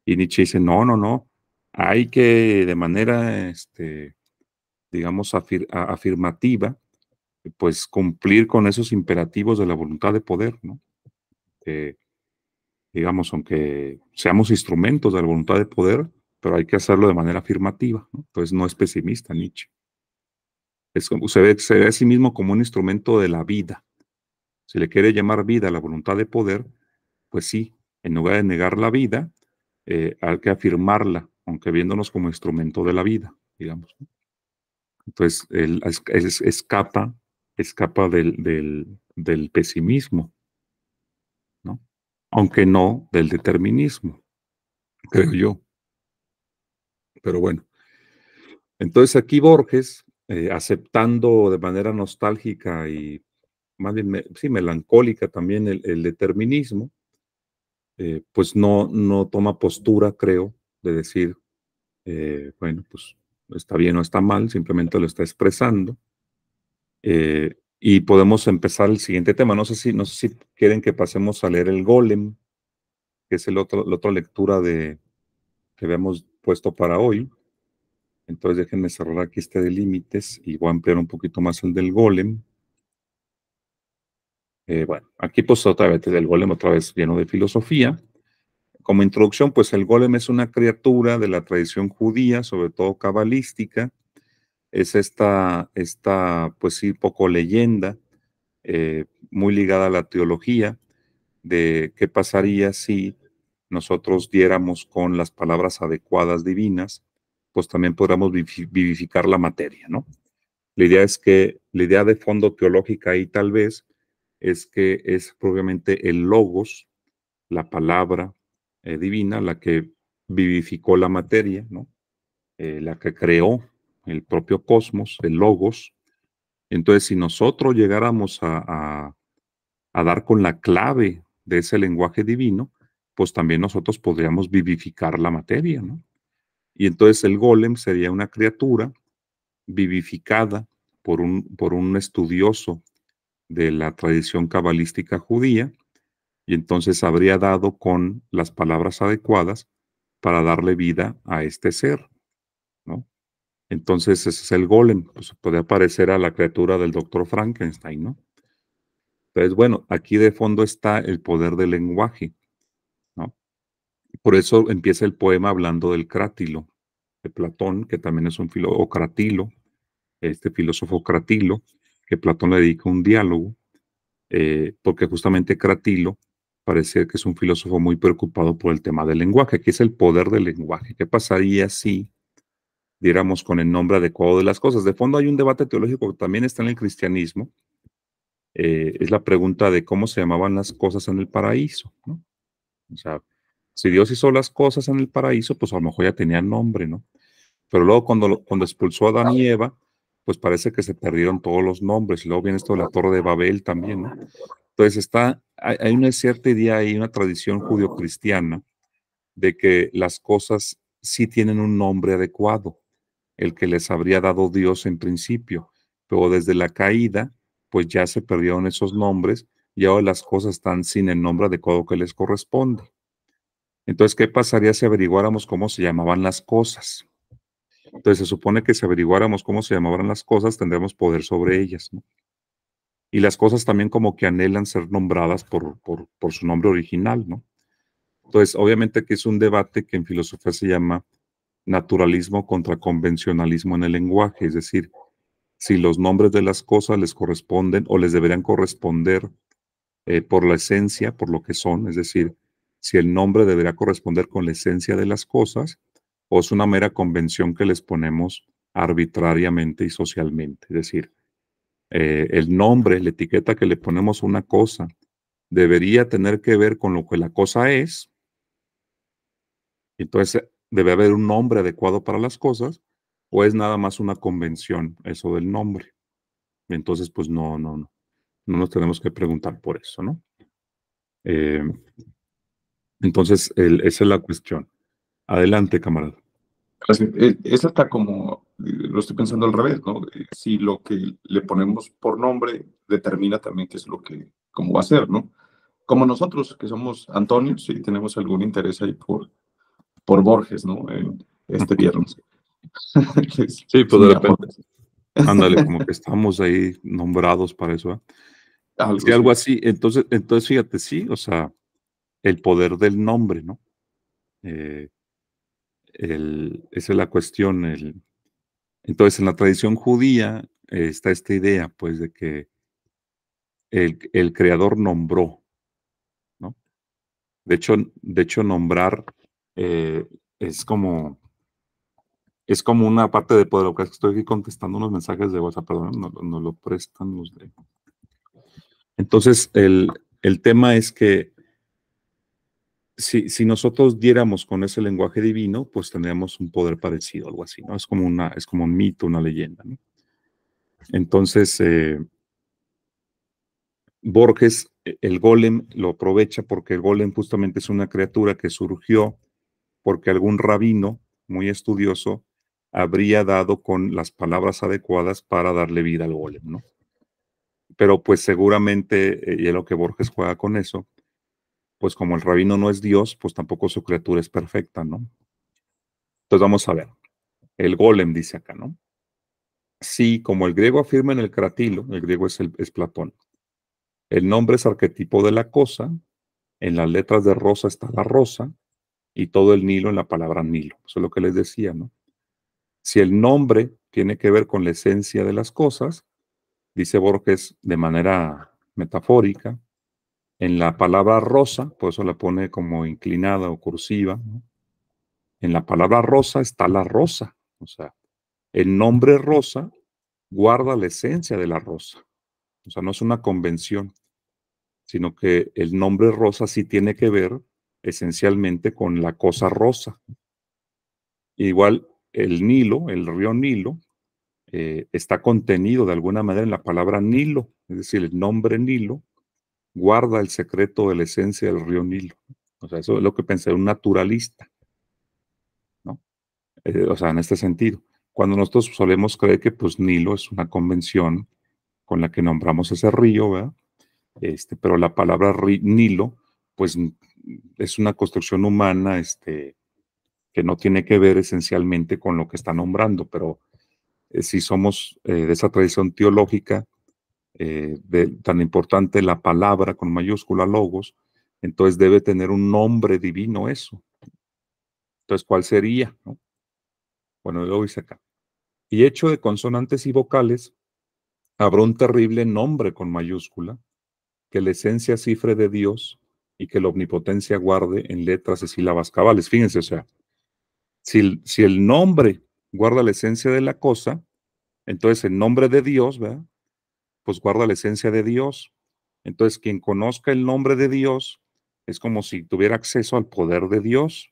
Y Nietzsche dice, no, no, no, hay que de manera, digamos, afirmativa, pues cumplir con esos imperativos de la voluntad de poder, ¿no? Que, digamos, aunque seamos instrumentos de la voluntad de poder, pero hay que hacerlo de manera afirmativa, ¿no? Entonces no es pesimista Nietzsche. Es como, se ve a sí mismo como un instrumento de la vida. Si le quiere llamar vida a la voluntad de poder, pues sí, en lugar de negar la vida, hay que afirmarla, aunque viéndonos como instrumento de la vida, digamos. Entonces, él escapa del pesimismo, ¿no? Aunque no del determinismo, creo yo. Pero bueno, entonces aquí Borges, aceptando de manera nostálgica y más bien, sí, melancólica también el determinismo, pues no toma postura, creo, de decir, bueno, pues está bien o está mal, simplemente lo está expresando. Y podemos empezar el siguiente tema. No sé si quieren que pasemos a leer el Golem, que es la otra lectura que habíamos puesto para hoy. Entonces déjenme cerrar aquí este de límites y voy a ampliar un poquito más el del Golem. Bueno, aquí pues otra vez del Golem, otra vez lleno de filosofía. Como introducción, pues el Golem es una criatura de la tradición judía, sobre todo cabalística. Es esta pues sí, poco leyenda, muy ligada a la teología, de qué pasaría si nosotros diéramos con las palabras adecuadas divinas, pues también podríamos vivificar la materia, ¿no? La idea de fondo teológica ahí tal vez es que es propiamente el logos, la palabra divina, la que vivificó la materia, ¿no? La que creó el propio cosmos, el logos. Entonces, si nosotros llegáramos a dar con la clave de ese lenguaje divino, pues también nosotros podríamos vivificar la materia, ¿no? Y entonces el golem sería una criatura vivificada por un estudioso de la tradición cabalística judía, y entonces habría dado con las palabras adecuadas para darle vida a este ser, ¿no? Entonces ese es el golem, pues puede parecer a la criatura del doctor Frankenstein, ¿no? Entonces, bueno, aquí de fondo está el poder del lenguaje, ¿no? Por eso empieza el poema hablando del crátilo de Platón, que también es un filósofo, o Cratilo, este filósofo Cratilo, que Platón le dedica un diálogo, porque justamente Cratilo parece que es un filósofo muy preocupado por el tema del lenguaje. Aquí es el poder del lenguaje. ¿Qué pasaría si diéramos con el nombre adecuado de las cosas? De fondo hay un debate teológico que también está en el cristianismo. Es la pregunta de cómo se llamaban las cosas en el paraíso, ¿no? O sea, si Dios hizo las cosas en el paraíso, pues a lo mejor ya tenían nombre, ¿no? Pero luego cuando expulsó a Adán y Eva, pues parece que se perdieron todos los nombres. Y luego viene esto de la Torre de Babel también, ¿no? Entonces hay una cierta idea y una tradición judio-cristiana de que las cosas sí tienen un nombre adecuado, el que les habría dado Dios en principio, pero desde la caída, pues ya se perdieron esos nombres y ahora las cosas están sin el nombre adecuado que les corresponde. Entonces, ¿qué pasaría si averiguáramos cómo se llamaban las cosas? Entonces, se supone que si averiguáramos cómo se llamaban las cosas, tendremos poder sobre ellas, ¿no? Y las cosas también como que anhelan ser nombradas por su nombre original, ¿no? Entonces, obviamente que es un debate que en filosofía se llama naturalismo contra convencionalismo en el lenguaje, es decir, si los nombres de las cosas les corresponden o les deberían corresponder por la esencia, por lo que son, es decir, si el nombre debería corresponder con la esencia de las cosas o es una mera convención que les ponemos arbitrariamente y socialmente, es decir, el nombre, la etiqueta que le ponemos a una cosa, debería tener que ver con lo que la cosa es, Entonces, ¿debe haber un nombre adecuado para las cosas o es nada más una convención eso del nombre? Entonces, pues no nos tenemos que preguntar por eso, ¿no? Eh, entonces, esa es la cuestión. Adelante, camarada. Esa está como, lo estoy pensando al revés, ¿no? Si lo que le ponemos por nombre determina también qué es lo que, cómo va a ser, ¿no? Como nosotros, que somos Antonio, sí tenemos algún interés ahí por Borges, ¿no? Este viernes. Sí, Es pues de mi amor. repente, ándale, como que estamos ahí nombrados para eso, ¿eh? Algo Sí, algo así. así. Entonces, fíjate, sí, o sea, el poder del nombre, ¿no? Eh, esa es la cuestión. Entonces, en la tradición judía está esta idea, pues, de que el creador nombró, ¿no? De hecho, nombrar eh, es como, es como una parte de poder. Lo que estoy aquí contestando unos mensajes de WhatsApp, perdón, no lo prestan los de. Entonces, el tema es que si nosotros diéramos con ese lenguaje divino, pues tendríamos un poder parecido, algo así, ¿no? Es como un mito, una leyenda, ¿no? Entonces, Borges, el golem, lo aprovecha porque el golem justamente es una criatura que surgió porque algún rabino muy estudioso habría dado con las palabras adecuadas para darle vida al golem, ¿no? Pero pues seguramente, y es lo que Borges juega con eso, pues como el rabino no es Dios, pues tampoco su criatura es perfecta, ¿no? Entonces vamos a ver, el golem dice acá, ¿no? Sí, como el griego afirma en el cratilo, el griego es Platón, el nombre es arquetipo de la cosa, en las letras de rosa está la rosa, y todo el Nilo en la palabra Nilo. Eso es lo que les decía, ¿no? Si el nombre tiene que ver con la esencia de las cosas, dice Borges de manera metafórica, en la palabra rosa, por eso la pone como inclinada o cursiva, ¿no? En la palabra rosa está la rosa, o sea, el nombre rosa guarda la esencia de la rosa, o sea, no es una convención, sino que el nombre rosa sí tiene que ver esencialmente con la cosa rosa. Igual el Nilo, el río Nilo, está contenido de alguna manera en la palabra Nilo, es decir, el nombre Nilo guarda el secreto de la esencia del río Nilo. O sea, eso es lo que pensé un naturalista, ¿no? O sea, en este sentido. Cuando nosotros solemos creer que pues Nilo es una convención con la que nombramos ese río, ¿verdad? Pero la palabra Nilo, pues es una construcción humana, que no tiene que ver esencialmente con lo que está nombrando, pero si somos de esa tradición teológica, tan importante la palabra con mayúscula logos, entonces debe tener un nombre divino eso. Entonces, ¿cuál sería? ¿No? Bueno, lo dice acá. Y hecho de consonantes y vocales, habrá un terrible nombre con mayúscula, que la esencia cifre de Dios y que la omnipotencia guarde en letras y sílabas cabales. Fíjense, o sea, si el nombre guarda la esencia de la cosa, entonces el nombre de Dios, ¿verdad? Pues guarda la esencia de Dios. Entonces, quien conozca el nombre de Dios es como si tuviera acceso al poder de Dios.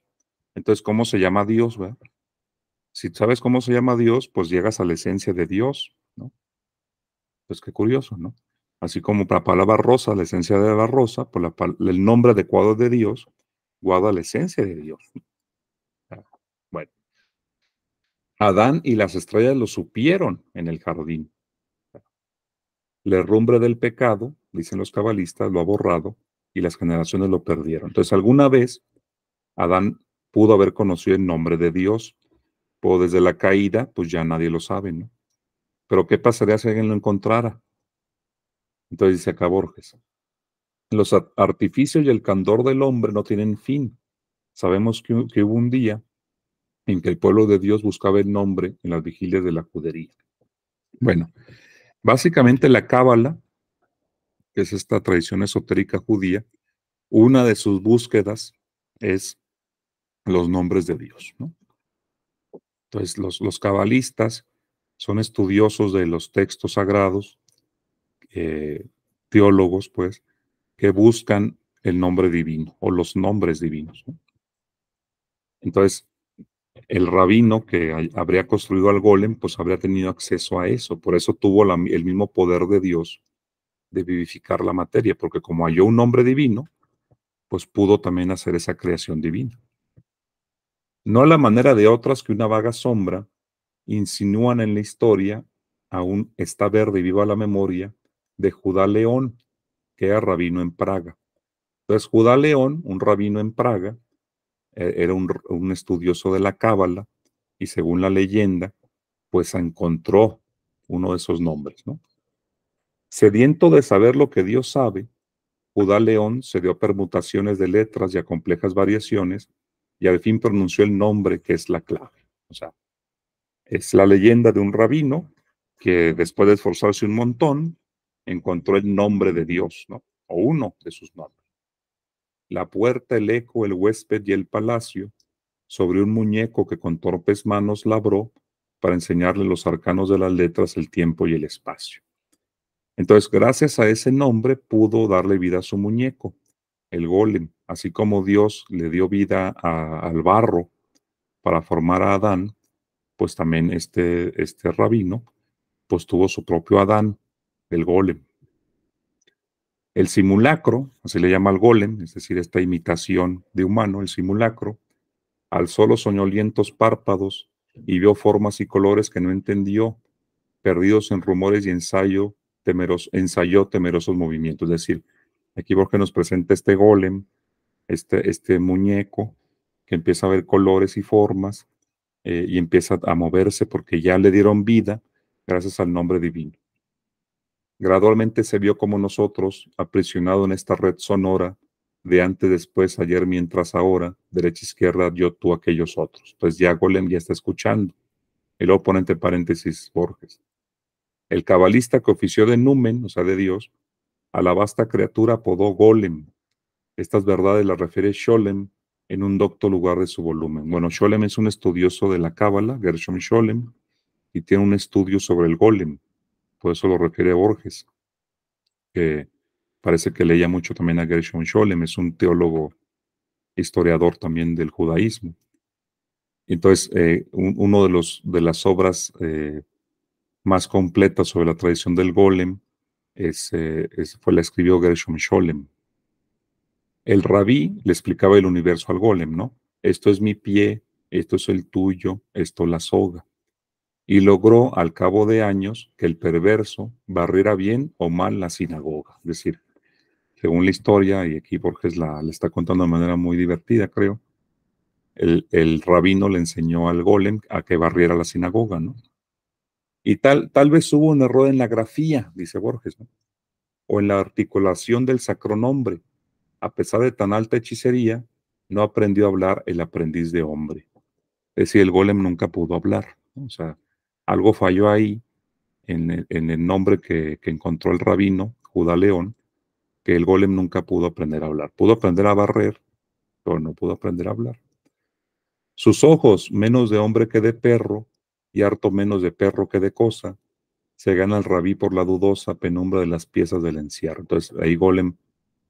Entonces, ¿cómo se llama Dios, verdad? Si sabes cómo se llama Dios, pues llegas a la esencia de Dios, ¿no? Pues qué curioso, ¿no? Así como la palabra rosa, la esencia de la rosa, pues el nombre adecuado de Dios guarda la esencia de Dios. Bueno, Adán y las estrellas lo supieron en el jardín. La herrumbre del pecado, dicen los cabalistas, lo ha borrado y las generaciones lo perdieron. Entonces, alguna vez Adán pudo haber conocido el nombre de Dios, pero desde la caída, pues ya nadie lo sabe, ¿no? Pero ¿qué pasaría si alguien lo encontrara? Entonces dice acá Borges, los artificios y el candor del hombre no tienen fin. Sabemos que hubo un día en que el pueblo de Dios buscaba el nombre en las vigilias de la judería. Bueno, básicamente la cábala, que es esta tradición esotérica judía, una de sus búsquedas es los nombres de Dios, ¿no? Entonces, los cabalistas son estudiosos de los textos sagrados, teólogos, pues, que buscan el nombre divino o los nombres divinos, ¿no? Entonces, el rabino que habría construido al golem, pues habría tenido acceso a eso. Por eso tuvo el mismo poder de Dios de vivificar la materia, porque como halló un hombre divino, pues pudo también hacer esa creación divina. No a la manera de otras que una vaga sombra insinúan en la historia, aún está verde y viva la memoria, de Judá León, que era rabino en Praga. Entonces, Judá León, un rabino en Praga, era un estudioso de la Cábala, y según la leyenda, pues encontró uno de esos nombres, ¿no? Sediento de saber lo que Dios sabe, Judá León se dio a permutaciones de letras y a complejas variaciones, y al fin pronunció el nombre que es la clave. O sea, es la leyenda de un rabino que después de esforzarse un montón, encontró el nombre de Dios, ¿no? O uno de sus nombres. La puerta, el eco, el huésped y el palacio, sobre un muñeco que con torpes manos labró para enseñarle los arcanos de las letras, el tiempo y el espacio. Entonces, gracias a ese nombre, pudo darle vida a su muñeco, el golem, así como Dios le dio vida al barro para formar a Adán, pues también este rabino, pues tuvo su propio Adán, el golem. El simulacro, así le llama al golem, es decir, esta imitación de humano, el simulacro, alzó los soñolientos párpados y vio formas y colores que no entendió, perdidos en rumores y ensayó temerosos movimientos. Es decir, aquí Borges nos presenta este golem, este muñeco, que empieza a ver colores y formas y empieza a moverse porque ya le dieron vida gracias al nombre divino. Gradualmente se vio como nosotros, aprisionado en esta red sonora de antes, después, ayer, mientras, ahora, derecha, izquierda, yo, tú, aquellos otros. Pues ya Golem ya está escuchando. Y luego pone entre paréntesis Borges. El cabalista que ofició de numen, o sea, de Dios, a la vasta criatura apodó Golem. Estas verdades las refiere Scholem en un docto lugar de su volumen. Bueno, Scholem es un estudioso de la Cábala, Gershom Scholem, y tiene un estudio sobre el Golem. Por eso lo refiere Borges, que parece que leía mucho también a Gershom Scholem, es un teólogo historiador también del judaísmo. Entonces, uno de las obras más completas sobre la tradición del golem la escribió Gershom Scholem. El rabí le explicaba el universo al golem, ¿no? Esto es mi pie, esto es el tuyo, esto la soga. Y logró al cabo de años que el perverso barriera bien o mal la sinagoga. Es decir, según la historia, y aquí Borges la está contando de manera muy divertida, creo, el rabino le enseñó al golem a que barriera la sinagoga, ¿no? Y tal vez hubo un error en la grafía, dice Borges, ¿no? O en la articulación del sacronombre. A pesar de tan alta hechicería, no aprendió a hablar el aprendiz de hombre. Es decir, el golem nunca pudo hablar, ¿no? O sea, algo falló ahí en el nombre que encontró el rabino, Judá León, que el golem nunca pudo aprender a hablar. Pudo aprender a barrer, pero no pudo aprender a hablar. Sus ojos, menos de hombre que de perro, y harto menos de perro que de cosa, se gana el rabí por la dudosa penumbra de las piezas del encierro. Entonces, ahí Golem,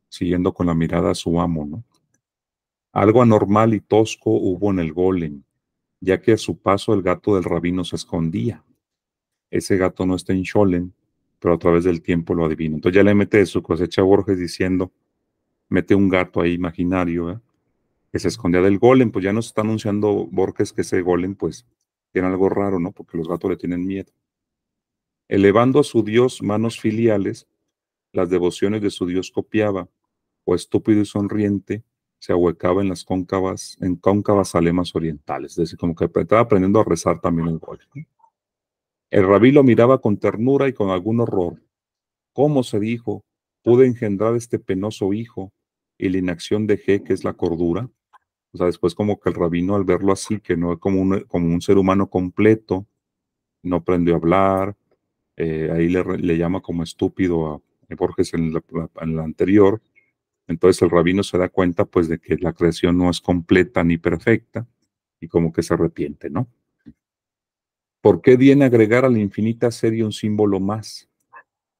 siguiendo con la mirada a su amo, ¿no? Algo anormal y tosco hubo en el Golem, ya que a su paso el gato del rabino se escondía. Ese gato no está en Scholem, pero a través del tiempo lo adivino. Entonces ya le mete de su cosecha a Borges diciendo, mete un gato ahí imaginario, que se escondía del golem. Pues ya nos está anunciando Borges que ese golem, pues, tiene algo raro, ¿no? Porque los gatos le tienen miedo. Elevando a su Dios manos filiales, las devociones de su Dios copiaba, o estúpido y sonriente, se ahuecaba en las cóncavas alemas orientales. Es decir, como que estaba aprendiendo a rezar también el golem, ¿no? El rabí lo miraba con ternura y con algún horror. ¿Cómo, se dijo, pude engendrar este penoso hijo y la inacción dejé, que es la cordura? O sea, después como que el rabino, al verlo así, que no es como un ser humano completo, no aprendió a hablar, ahí le llama como estúpido a Borges en la anterior. Entonces el rabino se da cuenta pues de que la creación no es completa ni perfecta y como que se arrepiente, ¿no? ¿Por qué viene agregar a la infinita serie un símbolo más?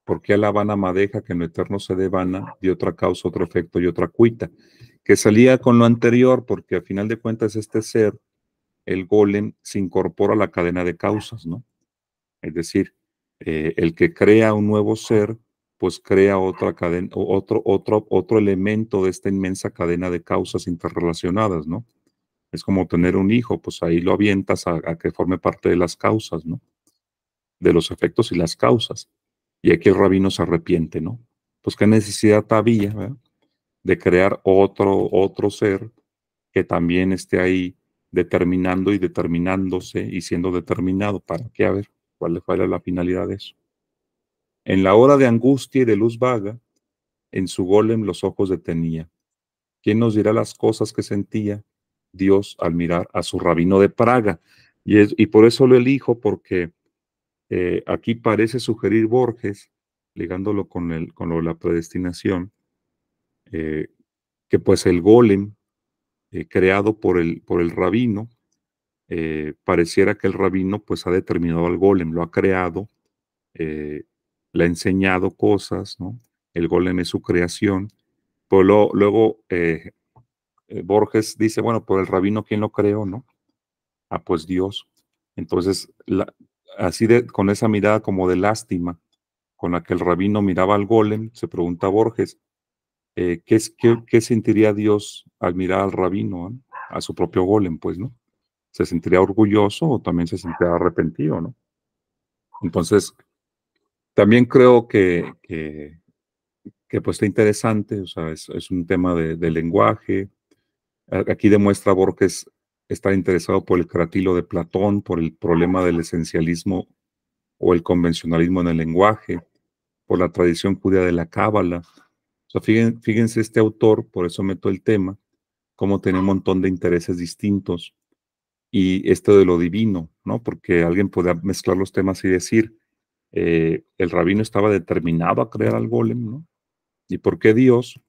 ¿Por qué a la vana madeja que en lo eterno se devana de otra causa, otro efecto y otra cuita? que salía con lo anterior, porque a final de cuentas este ser, el golem, se incorpora a la cadena de causas, ¿no? Es decir, el que crea un nuevo ser, pues crea otra cadena, otro elemento de esta inmensa cadena de causas interrelacionadas, ¿no? Es como tener un hijo, pues ahí lo avientas a que forme parte de las causas, ¿no? De los efectos y las causas. Y aquí el rabino se arrepiente, ¿no? Pues qué necesidad había, ¿verdad?, de crear otro ser que también esté ahí determinando y determinándose y siendo determinado. ¿Para qué? A ver, ¿cuál es la finalidad de eso? En la hora de angustia y de luz vaga, en su golem los ojos detenía. ¿Quién nos dirá las cosas que sentía Dios al mirar a su rabino de Praga? Y por eso lo elijo, porque aquí parece sugerir Borges, ligándolo con lo de la predestinación, eh, que pues el golem creado por el rabino, pareciera que el rabino pues ha determinado al golem, lo ha creado, eh, le ha enseñado cosas, ¿no? El golem es su creación. Pero luego Borges dice, bueno, por el rabino, ¿quién lo creó, no? Ah, pues Dios. Entonces, con esa mirada como de lástima, con la que el rabino miraba al golem, se pregunta Borges, ¿qué sentiría Dios al mirar al rabino, ¿no?, a su propio golem, pues, ¿no? ¿Se sentiría orgulloso o también se sentiría arrepentido, no? Entonces, también creo que pues está interesante, o sea, es un tema de lenguaje. Aquí demuestra Borges estar interesado por el cratilo de Platón, por el problema del esencialismo o el convencionalismo en el lenguaje, por la tradición judía de la cábala. O sea, fíjense este autor, por eso meto el tema, cómo tiene un montón de intereses distintos, y esto de lo divino, ¿no? Porque alguien podría mezclar los temas y decir, el rabino estaba determinado a crear al golem, ¿no? ¿Y por qué Dios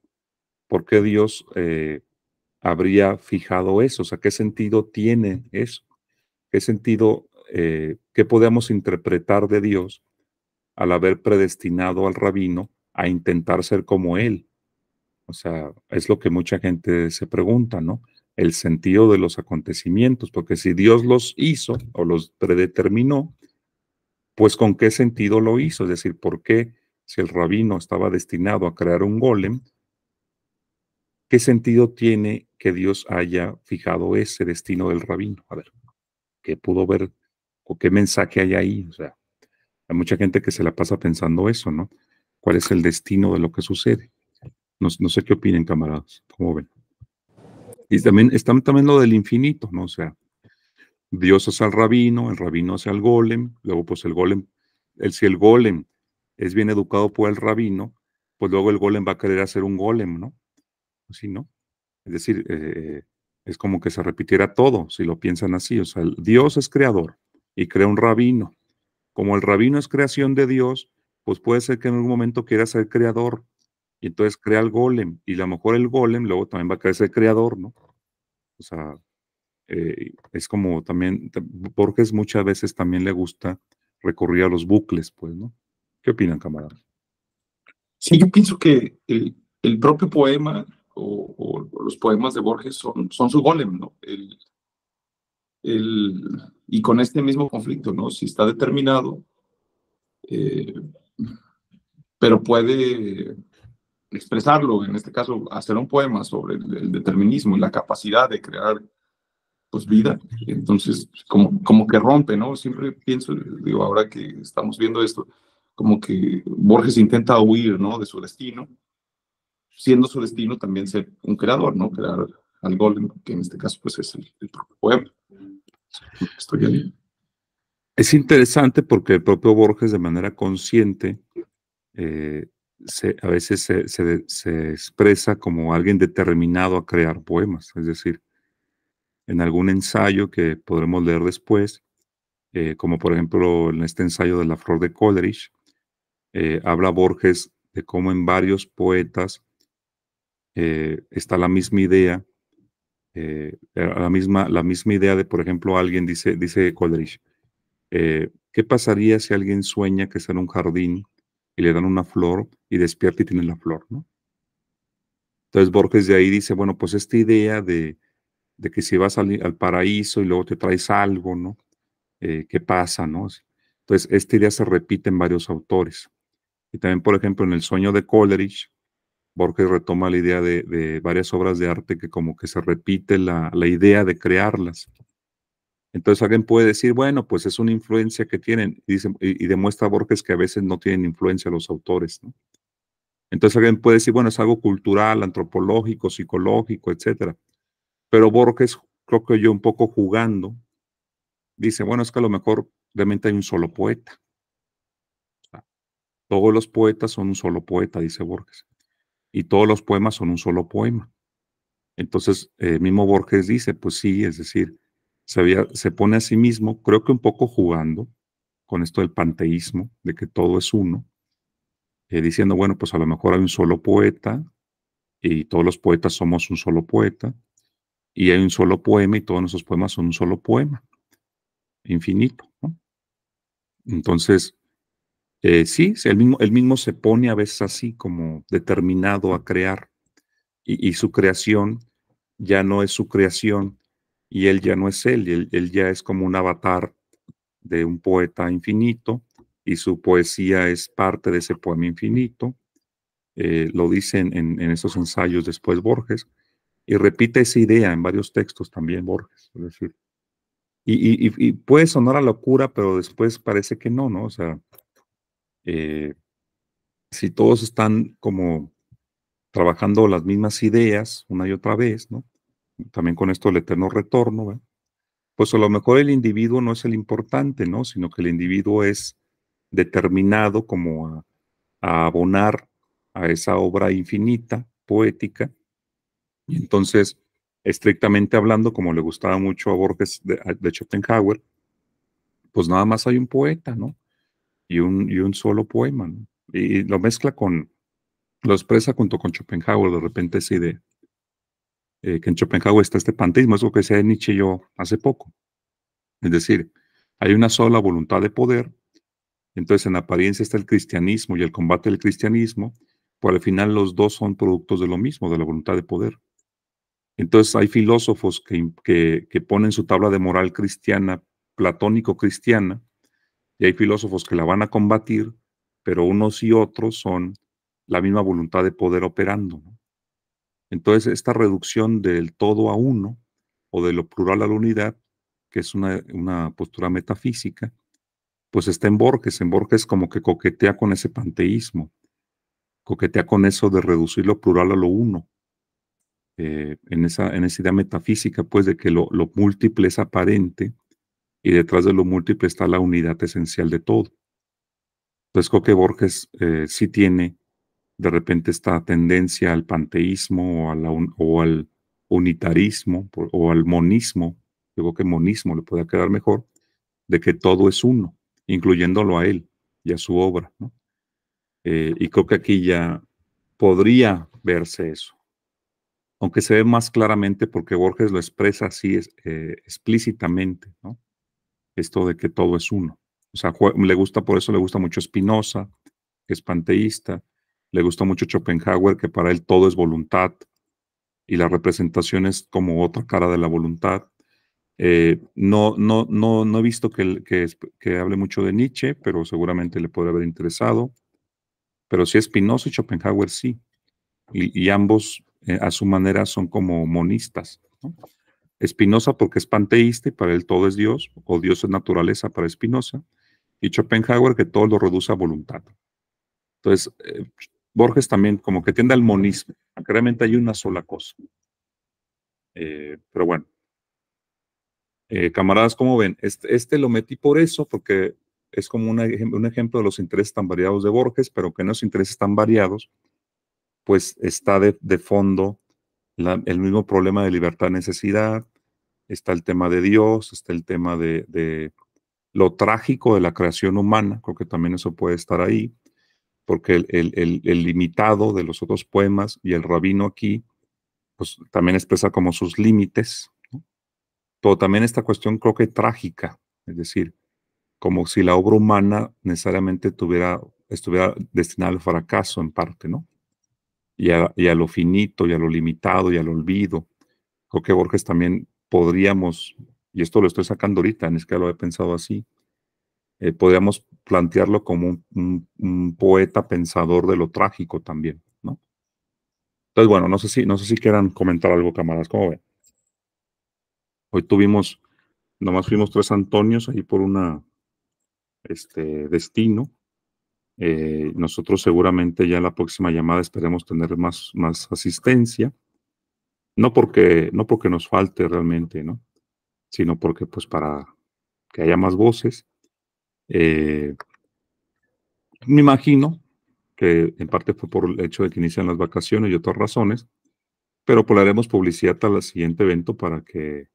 habría fijado eso? O sea, ¿qué sentido tiene eso? ¿Qué sentido, qué podemos interpretar de Dios al haber predestinado al rabino a intentar ser como él? O sea, es lo que mucha gente se pregunta, ¿no? El sentido de los acontecimientos, porque si Dios los hizo o los predeterminó, pues ¿con qué sentido lo hizo? Es decir, ¿por qué, si el rabino estaba destinado a crear un golem, qué sentido tiene que Dios haya fijado ese destino del rabino? A ver, ¿qué pudo ver o qué mensaje hay ahí? O sea, hay mucha gente que se la pasa pensando eso, ¿no? ¿Cuál es el destino de lo que sucede? No sé qué opinen, camaradas. ¿Cómo ven? Y también está también lo del infinito, ¿no? O sea, Dios hace al rabino, el rabino hace al golem, luego pues el golem, si el golem es bien educado por el rabino, pues luego el golem va a querer hacer un golem, ¿no? Así, ¿no? Es decir, es como que se repitiera todo, si lo piensan así. O sea, Dios es creador y crea un rabino. Como el rabino es creación de Dios, pues puede ser que en algún momento quiera ser creador y entonces crea el golem, y a lo mejor el golem luego también va a querer ser creador, ¿no? O sea, es como también, Borges muchas veces también le gusta recurrir a los bucles, pues, ¿no? ¿Qué opinan, camaradas? Sí, yo pienso que el propio poema o los poemas de Borges son su golem, ¿no? Y con este mismo conflicto, ¿no? Si está determinado, eh, pero puede expresarlo, en este caso, hacer un poema sobre el determinismo y la capacidad de crear, pues, vida. Entonces, como que rompe, ¿no? Siempre pienso, digo, ahora que estamos viendo esto, como que Borges intenta huir, ¿no?, de su destino, siendo su destino también ser un creador, ¿no? Crear al golem, que en este caso, pues, es el propio poema. Estoy ahí. Es interesante porque el propio Borges, de manera consciente, a veces se expresa como alguien determinado a crear poemas. Es decir, en algún ensayo que podremos leer después, como por ejemplo en este ensayo de La Flor de Coleridge, habla Borges de cómo en varios poetas está la misma idea, la misma idea de, por ejemplo, alguien dice Coleridge, ¿qué pasaría si alguien sueña que está en un jardín y le dan una flor y despierta y tiene la flor, ¿no? Entonces Borges de ahí dice, bueno, pues esta idea de que si vas al paraíso y luego te traes algo, ¿no? ¿Qué pasa, no? Entonces, esta idea se repite en varios autores. Y también, por ejemplo, en El sueño de Coleridge, Borges retoma la idea de varias obras de arte que como que se repite la idea de crearlas. Entonces alguien puede decir, bueno, pues es una influencia que tienen, y demuestra Borges que a veces no tienen influencia los autores, ¿no? Entonces alguien puede decir, bueno, es algo cultural, antropológico, psicológico, etcétera. Pero Borges, creo que yo un poco jugando, dice, bueno, es que a lo mejor realmente hay un solo poeta. O sea, todos los poetas son un solo poeta, dice Borges, y todos los poemas son un solo poema. Entonces, mismo Borges dice, pues sí, es decir, se pone a sí mismo, creo que un poco jugando con esto del panteísmo, de que todo es uno, diciendo, bueno, pues a lo mejor hay un solo poeta y todos los poetas somos un solo poeta, y hay un solo poema y todos nuestros poemas son un solo poema, infinito, ¿no? Entonces, sí, él mismo se pone a veces así como determinado a crear, y su creación ya no es su creación, y él ya no es él, él ya es como un avatar de un poeta infinito, y su poesía es parte de ese poema infinito. Lo dice en esos ensayos después Borges, y repite esa idea en varios textos también Borges. Es decir, y puede sonar a locura, pero después parece que no, ¿no? O sea, eh, si todos están como trabajando las mismas ideas una y otra vez, ¿no? También con esto del eterno retorno, ¿verdad? Pues a lo mejor el individuo no es el importante, ¿no? Sino que el individuo es determinado como a abonar a esa obra infinita, poética, y entonces, estrictamente hablando, como le gustaba mucho a Borges de Schopenhauer, pues nada más hay un poeta, ¿no? Y un solo poema, ¿no? Y lo mezcla lo expresa junto con Schopenhauer, de repente esa idea, que en Schopenhauer está este panteísmo, es lo que decía Nietzsche yo hace poco. Es decir, hay una sola voluntad de poder, entonces en apariencia está el cristianismo y el combate del cristianismo, pero al final los dos son productos de lo mismo, de la voluntad de poder. Entonces hay filósofos que ponen su tabla de moral cristiana, platónico-cristiana, y hay filósofos que la van a combatir, pero unos y otros son la misma voluntad de poder operando, ¿no? Entonces esta reducción del todo a uno, o de lo plural a la unidad, que es una postura metafísica, pues está en Borges. En Borges como que coquetea con ese panteísmo, coquetea con eso de reducir lo plural a lo uno, en esa idea metafísica, pues, de que lo múltiple es aparente y detrás de lo múltiple está la unidad esencial de todo. Entonces creo que Borges sí tiene de repente esta tendencia al panteísmo o al unitarismo o al monismo. Yo creo que monismo le puede quedar mejor, de que todo es uno, incluyéndolo a él y a su obra, ¿no? Y creo que aquí ya podría verse eso, aunque se ve más claramente porque Borges lo expresa así explícitamente, ¿no? Esto de que todo es uno. O sea, por eso le gusta mucho Spinoza, que es panteísta, le gusta mucho Schopenhauer, que para él todo es voluntad y la representación es como otra cara de la voluntad. No he visto que hable mucho de Nietzsche, pero seguramente le puede haber interesado. Pero sí, Spinoza y Schopenhauer sí, y ambos a su manera son como monistas, ¿no? Spinoza porque es panteísta y para él todo es Dios, o Dios es naturaleza para Spinoza, y Schopenhauer que todo lo reduce a voluntad. Entonces, Borges también como que tiende al monismo, aunque realmente hay una sola cosa. Pero bueno, camaradas, ¿cómo ven? Este lo metí por eso, porque es como un ejemplo de los intereses tan variados de Borges, pero que en esos intereses tan variados, pues está de fondo el mismo problema de libertad-necesidad, está el tema de Dios, está el tema de lo trágico de la creación humana, creo que también eso puede estar ahí, porque el limitado de los otros poemas y el rabino aquí, pues también expresa como sus límites, ¿no? Pero también esta cuestión creo que trágica, es decir, como si la obra humana necesariamente estuviera destinada al fracaso en parte, ¿no? y a lo finito, y a lo limitado, y al olvido. Creo que Borges también podríamos, y esto lo estoy sacando ahorita, ni siquiera lo he pensado así, podríamos plantearlo como un poeta pensador de lo trágico también, ¿no? Entonces, bueno, no sé si quieran comentar algo, camaradas, ¿cómo ven? Hoy nomás fuimos 3 Antonios ahí por destino. Nosotros seguramente ya en la próxima llamada esperemos tener más asistencia, no porque nos falte realmente, ¿no? Sino porque pues para que haya más voces. Me imagino que en parte fue por el hecho de que inician las vacaciones y otras razones, pero pues le haremos publicidad al siguiente evento para que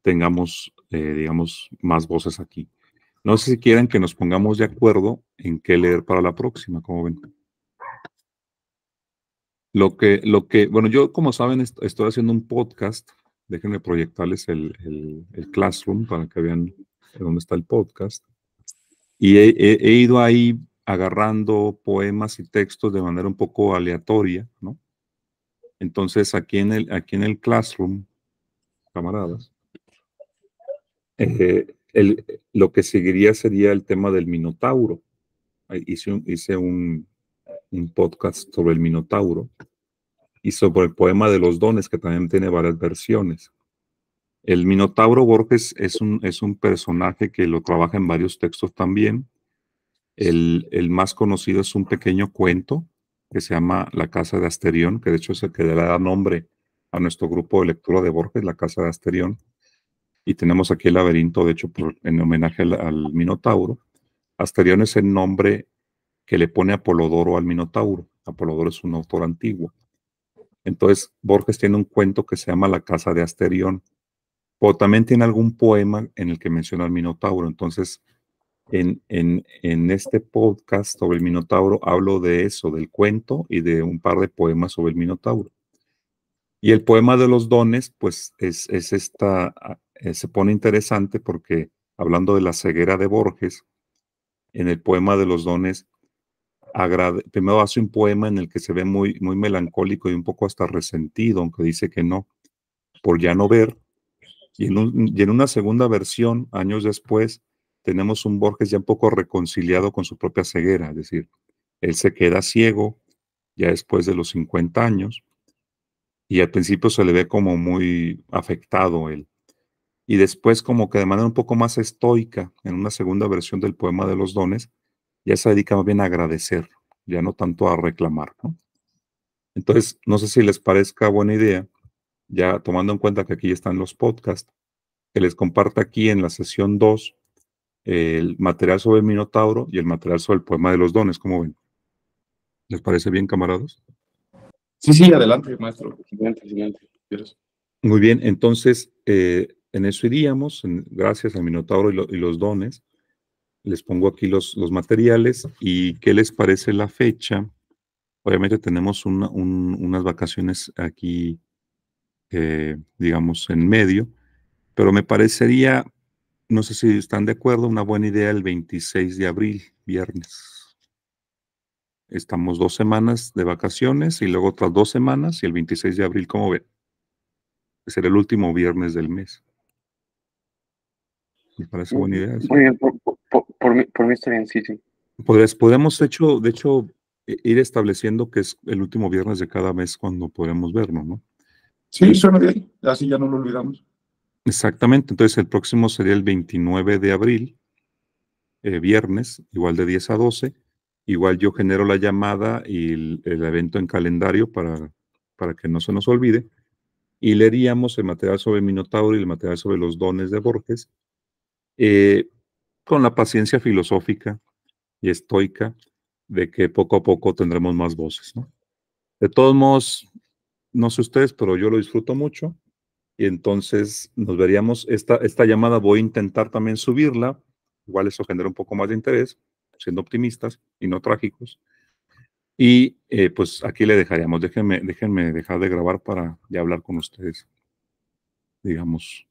tengamos, digamos, más voces aquí. No sé si quieren que nos pongamos de acuerdo en qué leer para la próxima, como ven. Bueno, yo como saben estoy haciendo un podcast, déjenme proyectarles el Classroom para que vean dónde está el podcast. Y he ido ahí agarrando poemas y textos de manera un poco aleatoria, ¿no? Entonces aquí en el Classroom, camaradas, lo que seguiría sería el tema del Minotauro. Hice un podcast sobre el Minotauro y sobre el poema de los dones, que también tiene varias versiones. El Minotauro Borges es un personaje que lo trabaja en varios textos también. El más conocido es un pequeño cuento que se llama La Casa de Asterión, que de hecho es el que le da nombre a nuestro grupo de lectura de Borges, La Casa de Asterión. Y tenemos aquí el laberinto, de hecho, en homenaje al Minotauro. Asterión es el nombre que le pone Apolodoro al Minotauro. Apolodoro es un autor antiguo. Entonces, Borges tiene un cuento que se llama La Casa de Asterión, o también tiene algún poema en el que menciona al Minotauro. Entonces, en este podcast sobre el Minotauro hablo de eso, del cuento y de un par de poemas sobre el Minotauro. Y el poema de los dones, pues se pone interesante porque hablando de la ceguera de Borges, en el poema de los dones, primero hace un poema en el que se ve muy, muy melancólico y un poco hasta resentido, aunque dice que no, por ya no ver. Y en una segunda versión, años después, tenemos un Borges ya un poco reconciliado con su propia ceguera, es decir, él se queda ciego ya después de los 50 años y al principio se le ve como muy afectado él. Y después como que de manera un poco más estoica, en una segunda versión del poema de los dones, ya se dedica más bien a agradecer, ya no tanto a reclamar, ¿no? Entonces, no sé si les parezca buena idea, ya tomando en cuenta que aquí están los podcasts, que les comparta aquí en la sesión 2 el material sobre el Minotauro y el material sobre el poema de los dones, ¿cómo ven? ¿Les parece bien, camaradas? Sí, adelante, maestro. Siguiente. Muy bien, entonces en eso iríamos, gracias al Minotauro y los dones. Les pongo aquí los materiales y ¿qué les parece la fecha? Obviamente tenemos unas vacaciones aquí, digamos, en medio, pero me parecería, no sé si están de acuerdo, una buena idea el 26 de abril, viernes. Estamos 2 semanas de vacaciones y luego otras 2 semanas y el 26 de abril, ¿cómo ven? Será el último viernes del mes. Me parece buena idea. ¿Sí? Muy bien, por mí está bien, sí. Podemos, de hecho, ir estableciendo que es el último viernes de cada mes cuando podemos vernos, ¿no? Sí, suena bien. Así ya no lo olvidamos. Exactamente. Entonces, el próximo sería el 29 de abril, viernes, igual de 10 a 12. Igual yo genero la llamada y el evento en calendario para que no se nos olvide. Y leeríamos el material sobre Minotauro y el material sobre los dones de Borges, con la paciencia filosófica y estoica de que poco a poco tendremos más voces, ¿no? De todos modos, no sé ustedes, pero yo lo disfruto mucho y entonces nos veríamos. Esta llamada voy a intentar también subirla, igual eso genera un poco más de interés, siendo optimistas y no trágicos. Y pues aquí le dejaríamos. Déjenme dejar de grabar para ya hablar con ustedes, digamos,